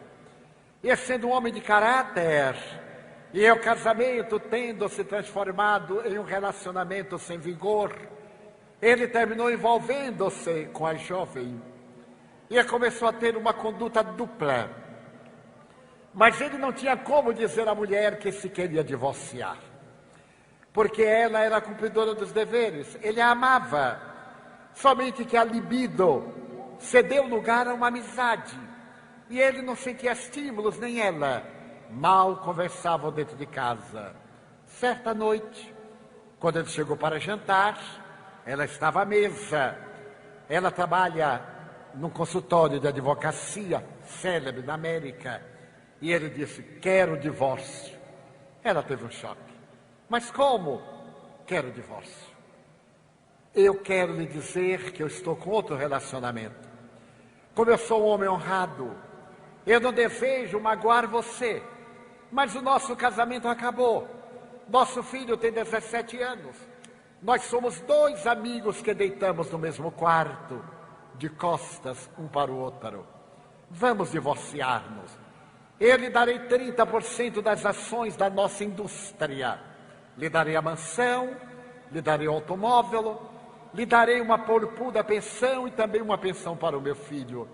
E sendo um homem de caráter, e o casamento tendo se transformado em um relacionamento sem vigor, ele terminou envolvendo-se com a jovem e começou a ter uma conduta dupla. Mas ele não tinha como dizer à mulher que se queria divorciar, porque ela era cumpridora dos deveres, ele a amava, somente que a libido cedeu lugar a uma amizade, e ele não sentia estímulos, nem ela. Mal conversavam dentro de casa. Certa noite, quando ele chegou para jantar, ela estava à mesa. Ela trabalha num consultório de advocacia célebre na América. E ele disse: quero o divórcio. Ela teve um choque. Mas como? Quero o divórcio. Eu quero lhe dizer que eu estou com outro relacionamento. Como eu sou um homem honrado, eu não desejo magoar você, mas o nosso casamento acabou. Nosso filho tem 17 anos. Nós somos dois amigos que deitamos no mesmo quarto, de costas um para o outro. Vamos divorciar-nos. Eu lhe darei 30% das ações da nossa indústria. Lhe darei a mansão, lhe darei o automóvel, lhe darei uma polpuda pensão e também uma pensão para o meu filho.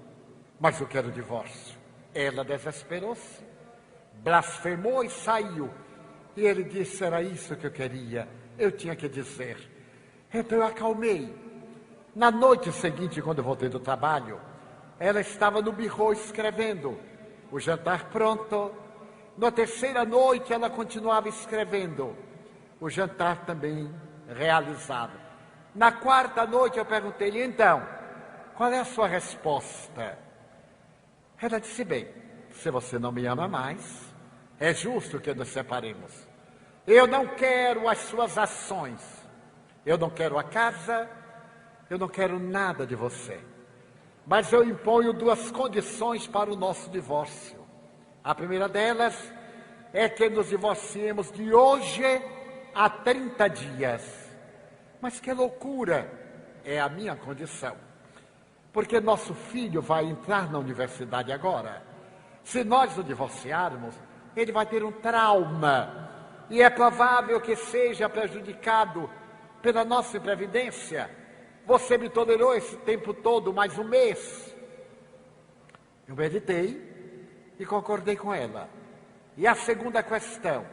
Mas eu quero o divórcio. Ela desesperou-se, blasfemou e saiu. E ele disse: era isso que eu queria, eu tinha que dizer. Então eu acalmei. Na noite seguinte, quando eu voltei do trabalho, ela estava no birô escrevendo. O jantar pronto. Na terceira noite, ela continuava escrevendo. O jantar também realizado. Na quarta noite, eu perguntei-lhe: então, qual é a sua resposta? Ela disse: bem, se você não me ama mais, é justo que nos separemos. Eu não quero as suas ações, eu não quero a casa, eu não quero nada de você. Mas eu imponho duas condições para o nosso divórcio. A primeira delas é que nos divorciemos de hoje a 30 dias. Mas que loucura! É a minha condição. Porque nosso filho vai entrar na universidade agora. Se nós o divorciarmos, ele vai ter um trauma. E é provável que seja prejudicado pela nossa imprevidência. Você me tolerou esse tempo todo, mais um mês. Eu meditei e concordei com ela. E a segunda questão: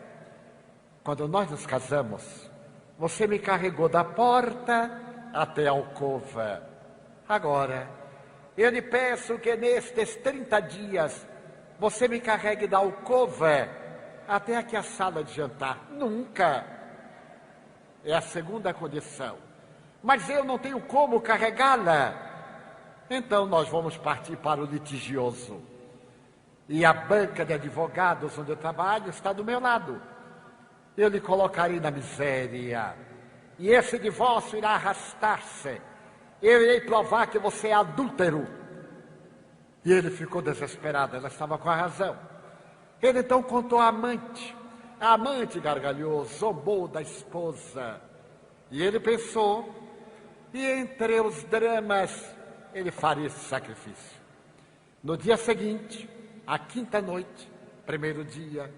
quando nós nos casamos, você me carregou da porta até a alcova. Agora, eu lhe peço que nestes 30 dias, você me carregue da alcova até aqui a sala de jantar. Nunca. É a segunda condição. Mas eu não tenho como carregá-la. Então nós vamos partir para o litigioso. E a banca de advogados onde eu trabalho está do meu lado. Eu lhe colocarei na miséria. E esse divórcio irá arrastar-se. Eu irei provar que você é adúltero. E ele ficou desesperado, ela estava com a razão. Ele então contou à amante. A amante gargalhou, zombou da esposa. E ele pensou, e entre os dramas, ele faria esse sacrifício. No dia seguinte, à quinta noite, primeiro dia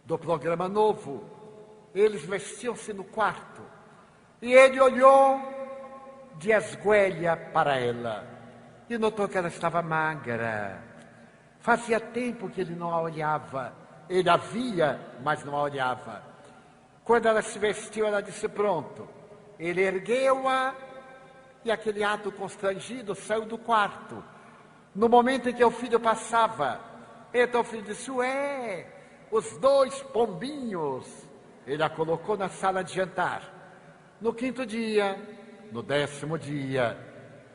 do programa novo, eles vestiam-se no quarto. E ele olhou de esguelha para ela e notou que ela estava magra. Fazia tempo que ele não a olhava. Ele a via, mas não a olhava. Quando ela se vestiu, ela disse: pronto. Ele ergueu-a e aquele ato constrangido saiu do quarto. No momento em que o filho passava, então o filho disse: ué, os dois pombinhos. Ele a colocou na sala de jantar. No quinto dia, no 10º dia,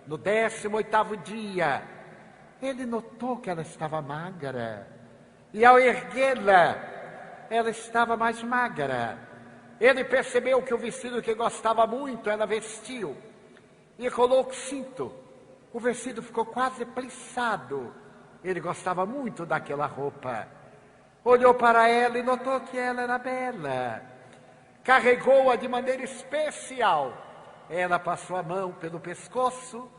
no 18º dia, ele notou que ela estava magra. E ao erguê-la, ela estava mais magra. Ele percebeu que o vestido que gostava muito, ela vestiu. E colocou o cinto. O vestido ficou quase plissado. Ele gostava muito daquela roupa. Olhou para ela e notou que ela era bela. Carregou-a de maneira especial. Ela passou a mão pelo pescoço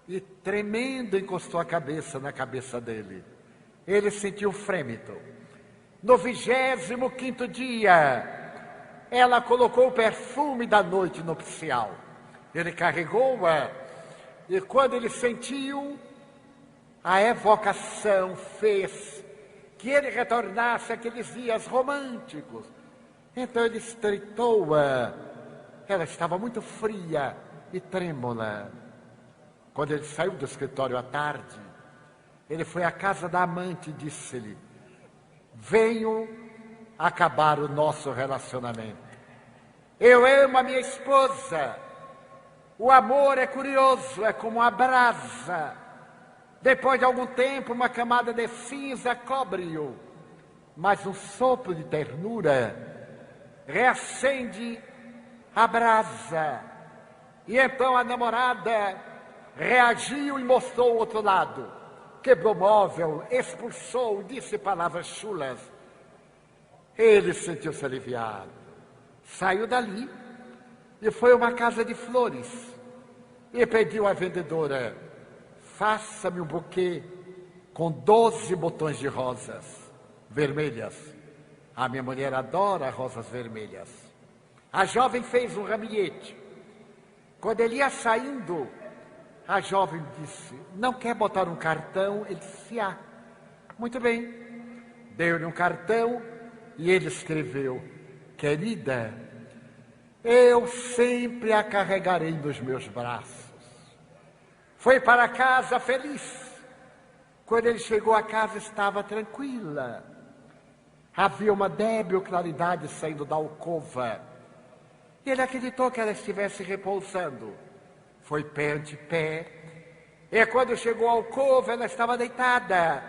e, tremendo, encostou a cabeça na cabeça dele. Ele sentiu frêmito. No 25º dia, ela colocou o perfume da noite nupcial. Ele carregou-a e, quando ele sentiu, a evocação fez que ele retornasse àqueles dias românticos. Então ele estreitou-a. Ela estava muito fria e trêmula. Quando ele saiu do escritório à tarde, ele foi à casa da amante e disse-lhe: venho acabar o nosso relacionamento. Eu amo a minha esposa. O amor é curioso, é como a brasa. Depois de algum tempo, uma camada de cinza cobre-o. Mas um sopro de ternura reacende a brasa. E então a namorada reagiu e mostrou o outro lado. Quebrou móvel, expulsou, disse palavras chulas. Ele sentiu-se aliviado. Saiu dali e foi a uma casa de flores. E pediu à vendedora: faça-me um buquê com 12 botões de rosas vermelhas. A minha mulher adora rosas vermelhas. A jovem fez um ramilhete. Quando ele ia saindo, a jovem disse: não quer botar um cartão? Ele disse: ah, muito bem. Deu-lhe um cartão e ele escreveu: querida, eu sempre a carregarei nos meus braços. Foi para casa feliz. Quando ele chegou à casa, estava tranquila. Havia uma débil claridade saindo da alcova. Ele acreditou que ela estivesse repousando. Foi pé ante pé. E quando chegou à alcova, ela estava deitada.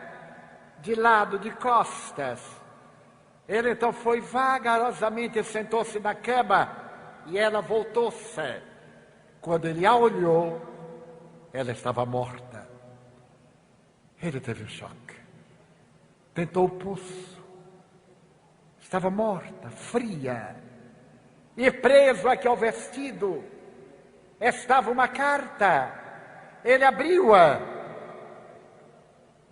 de lado, de costas. Ele então foi vagarosamente e sentou-se na cama e ela voltou-se. Quando ele a olhou, ela estava morta. Ele teve um choque. Tentou o pulso. Estava morta, fria. E preso aqui ao vestido estava uma carta. Ele abriu-a.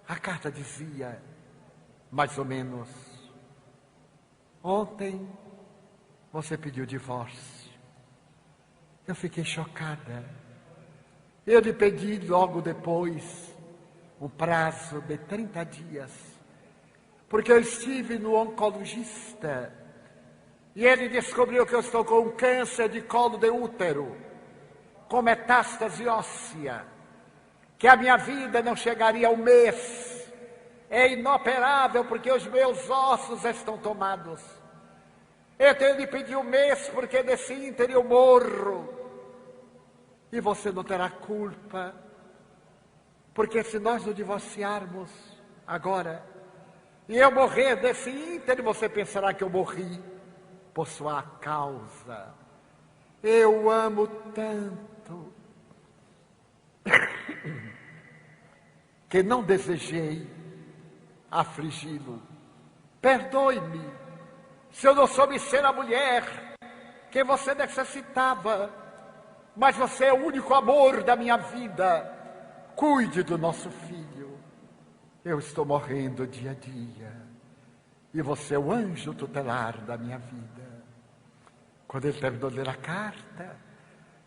A carta dizia, mais ou menos: ontem você pediu divórcio. Eu fiquei chocada. Eu lhe pedi logo depois um prazo de 30 dias, porque eu estive no oncologista e ele descobriu que eu estou com um câncer de colo de útero, com metástase óssea, que a minha vida não chegaria ao mês. É inoperável porque os meus ossos estão tomados. Eu tenho de pedir um mês porque nesse ínter eu morro. E você não terá culpa, porque se nós nos divorciarmos agora, e eu morrer desse ínter, você pensará que eu morri por sua causa. Eu amo tanto que não desejei afligi-lo. Perdoe-me se eu não soube ser a mulher que você necessitava, mas você é o único amor da minha vida. Cuide do nosso filho. Eu estou morrendo dia a dia e você é o anjo tutelar da minha vida. Quando ele terminou de ler a carta,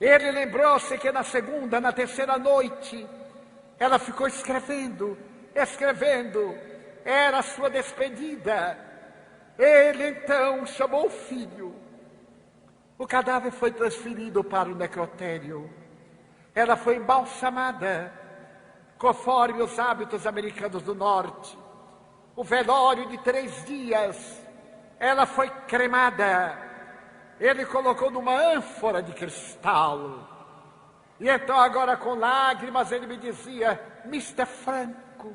ele lembrou-se que na segunda, na terceira noite, ela ficou escrevendo. Era a sua despedida. Ele então chamou o filho. O cadáver foi transferido para o necrotério. Ela foi embalsamada, conforme os hábitos americanos do norte. O velório de 3 dias. Ela foi cremada. Ele colocou numa ânfora de cristal. E então agora com lágrimas ele me dizia: Mr. Franco,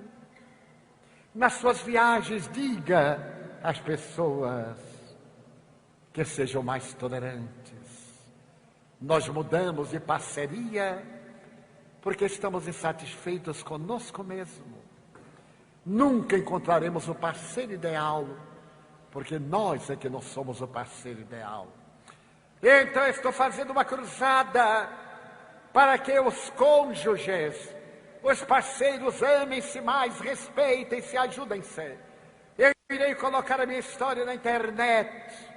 nas suas viagens diga às pessoas que sejam mais tolerantes. Nós mudamos de parceria porque estamos insatisfeitos conosco mesmo. Nunca encontraremos o parceiro ideal, porque nós é que não somos o parceiro ideal. Então eu estou fazendo uma cruzada para que os cônjuges, os parceiros, amem-se mais, respeitem-se, ajudem-se. Eu irei colocar a minha história na internet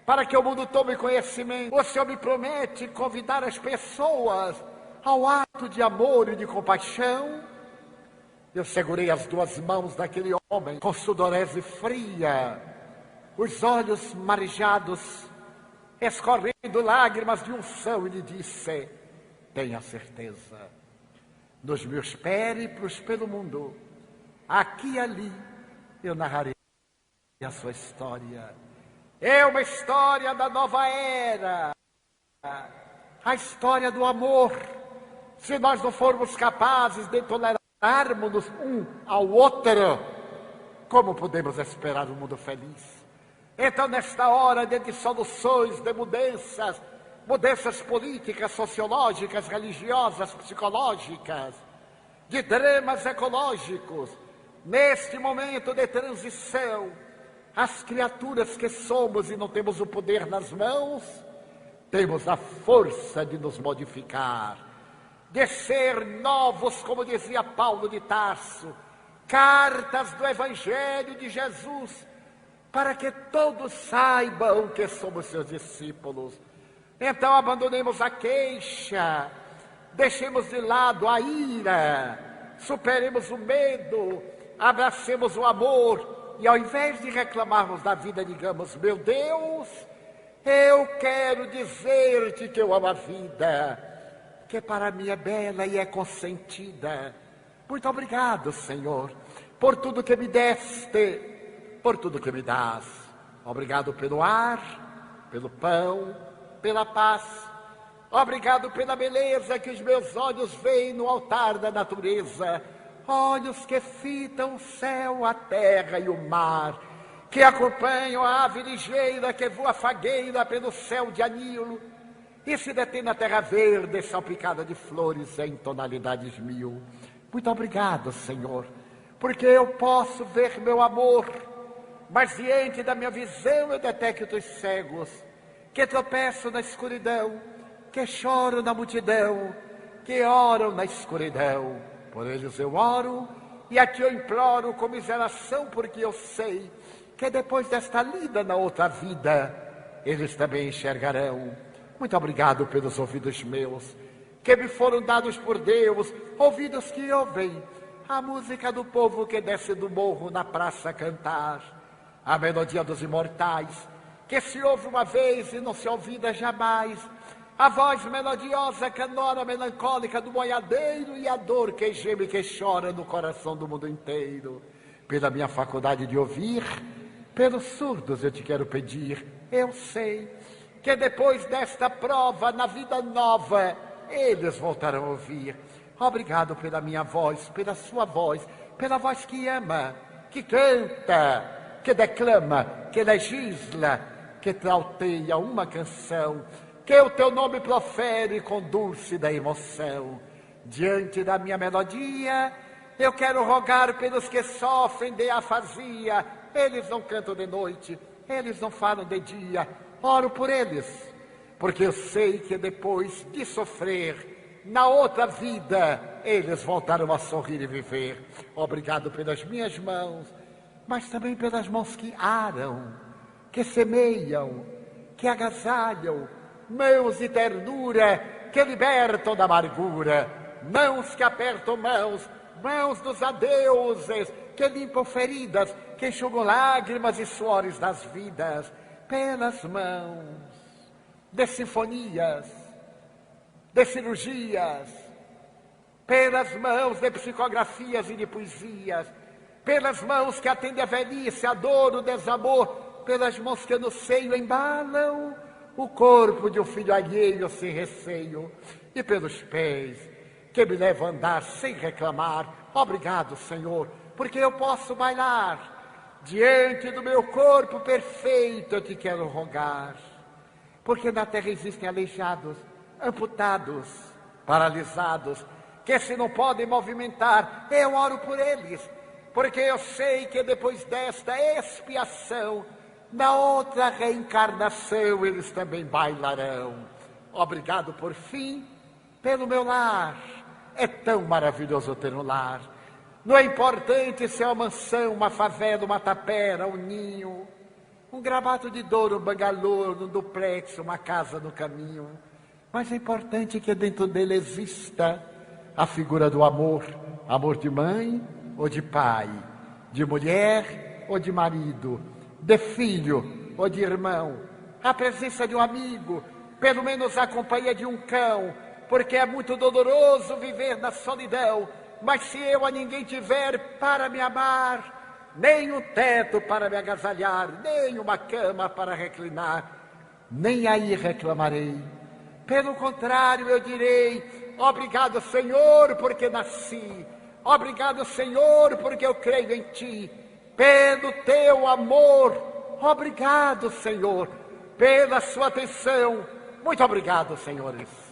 para que o mundo tome conhecimento. O Senhor me promete convidar as pessoas ao ato de amor e de compaixão. Eu segurei as 2 mãos daquele homem com sudorese fria, os olhos marejados, escorrendo lágrimas de unção, e lhe disse: tenha certeza, nos meus périplos pelo mundo, aqui e ali, eu narrarei a sua história. É uma história da nova era, a história do amor. Se nós não formos capazes de tolerarmos um ao outro, como podemos esperar um mundo feliz? Então, nesta hora de dissoluções, de mudanças políticas, sociológicas, religiosas, psicológicas, de dramas ecológicos, neste momento de transição, as criaturas que somos e não temos o poder nas mãos, temos a força de nos modificar, de ser novos, como dizia Paulo de Tarso, cartas do Evangelho de Jesus, para que todos saibam que somos seus discípulos. Então abandonemos a queixa, deixemos de lado a ira, superemos o medo, abracemos o amor e ao invés de reclamarmos da vida, digamos: meu Deus, eu quero dizer-te que eu amo a vida, que para mim é bela e é consentida. Muito obrigado, Senhor, por tudo que me deste, por tudo que me dás. Obrigado pelo ar, pelo pão, pela paz. Obrigado pela beleza que os meus olhos veem no altar da natureza. olhos que fitam o céu, a terra e o mar, que acompanham a ave ligeira que voa fagueira pelo céu de anil e se detém na terra verde, salpicada de flores em tonalidades mil. Muito obrigado, Senhor, porque eu posso ver meu amor, mas diante da minha visão eu detecto os cegos, que tropeçam na escuridão, que choram na multidão, que oram na escuridão. Por eles eu oro, e aqui eu imploro comiseração, porque eu sei que depois desta lida na outra vida, eles também enxergarão. Muito obrigado pelos ouvidos meus, que me foram dados por Deus, ouvidos que ouvem a música do povo que desce do morro na praça cantar, a melodia dos imortais, que se ouve uma vez e não se ouvida jamais, a voz melodiosa, canora, melancólica do boiadeiro e a dor que geme e que chora no coração do mundo inteiro. Pela minha faculdade de ouvir, pelos surdos eu te quero pedir, eu sei que depois desta prova, na vida nova, eles voltarão a ouvir. Obrigado pela minha voz, pela sua voz, pela voz que ama, que canta, que declama, que legisla, que trauteia uma canção, que o teu nome profere com dúlcida emoção. Diante da minha melodia, eu quero rogar pelos que sofrem de afasia. Eles não cantam de noite, eles não falam de dia. Oro por eles, porque eu sei que depois de sofrer, na outra vida, eles voltarão a sorrir e viver. Obrigado pelas minhas mãos, mas também pelas mãos que aram, que semeiam, que agasalham, mãos de ternura que libertam da amargura, mãos que apertam mãos, mãos dos adeuses, que limpam feridas, que enxugam lágrimas e suores das vidas, pelas mãos de sinfonias, de cirurgias, pelas mãos de psicografias e de poesias, pelas mãos que atendem a velhice, a dor, o desamor, pelas mãos que no seio embalam o corpo de um filho alheio sem receio, e pelos pés que me levam a andar sem reclamar. Obrigado, Senhor, porque eu posso bailar diante do meu corpo perfeito. Eu te quero rogar, porque na terra existem aleijados, amputados, paralisados, que se não podem movimentar. Eu oro por eles, porque eu sei que depois desta expiação, na outra reencarnação, eles também bailarão. Obrigado, por fim, pelo meu lar. É tão maravilhoso ter um lar. Não é importante se é uma mansão, uma favela, uma tapera, um ninho, um gravado de Douro, um bangalô, um duplex, uma casa no caminho. Mas é importante que dentro dele exista a figura do amor. Amor de mãe ou de pai, de mulher ou de marido, de filho ou de irmão, a presença de um amigo, pelo menos a companhia de um cão, porque é muito doloroso viver na solidão. Mas se eu a ninguém tiver para me amar, nem um teto para me agasalhar, nem uma cama para reclinar, nem aí reclamarei. Pelo contrário, eu direi: obrigado, Senhor, porque nasci. Obrigado, Senhor, porque eu creio em Ti. Pelo Teu amor, obrigado, Senhor, pela Sua atenção. Muito obrigado, senhores.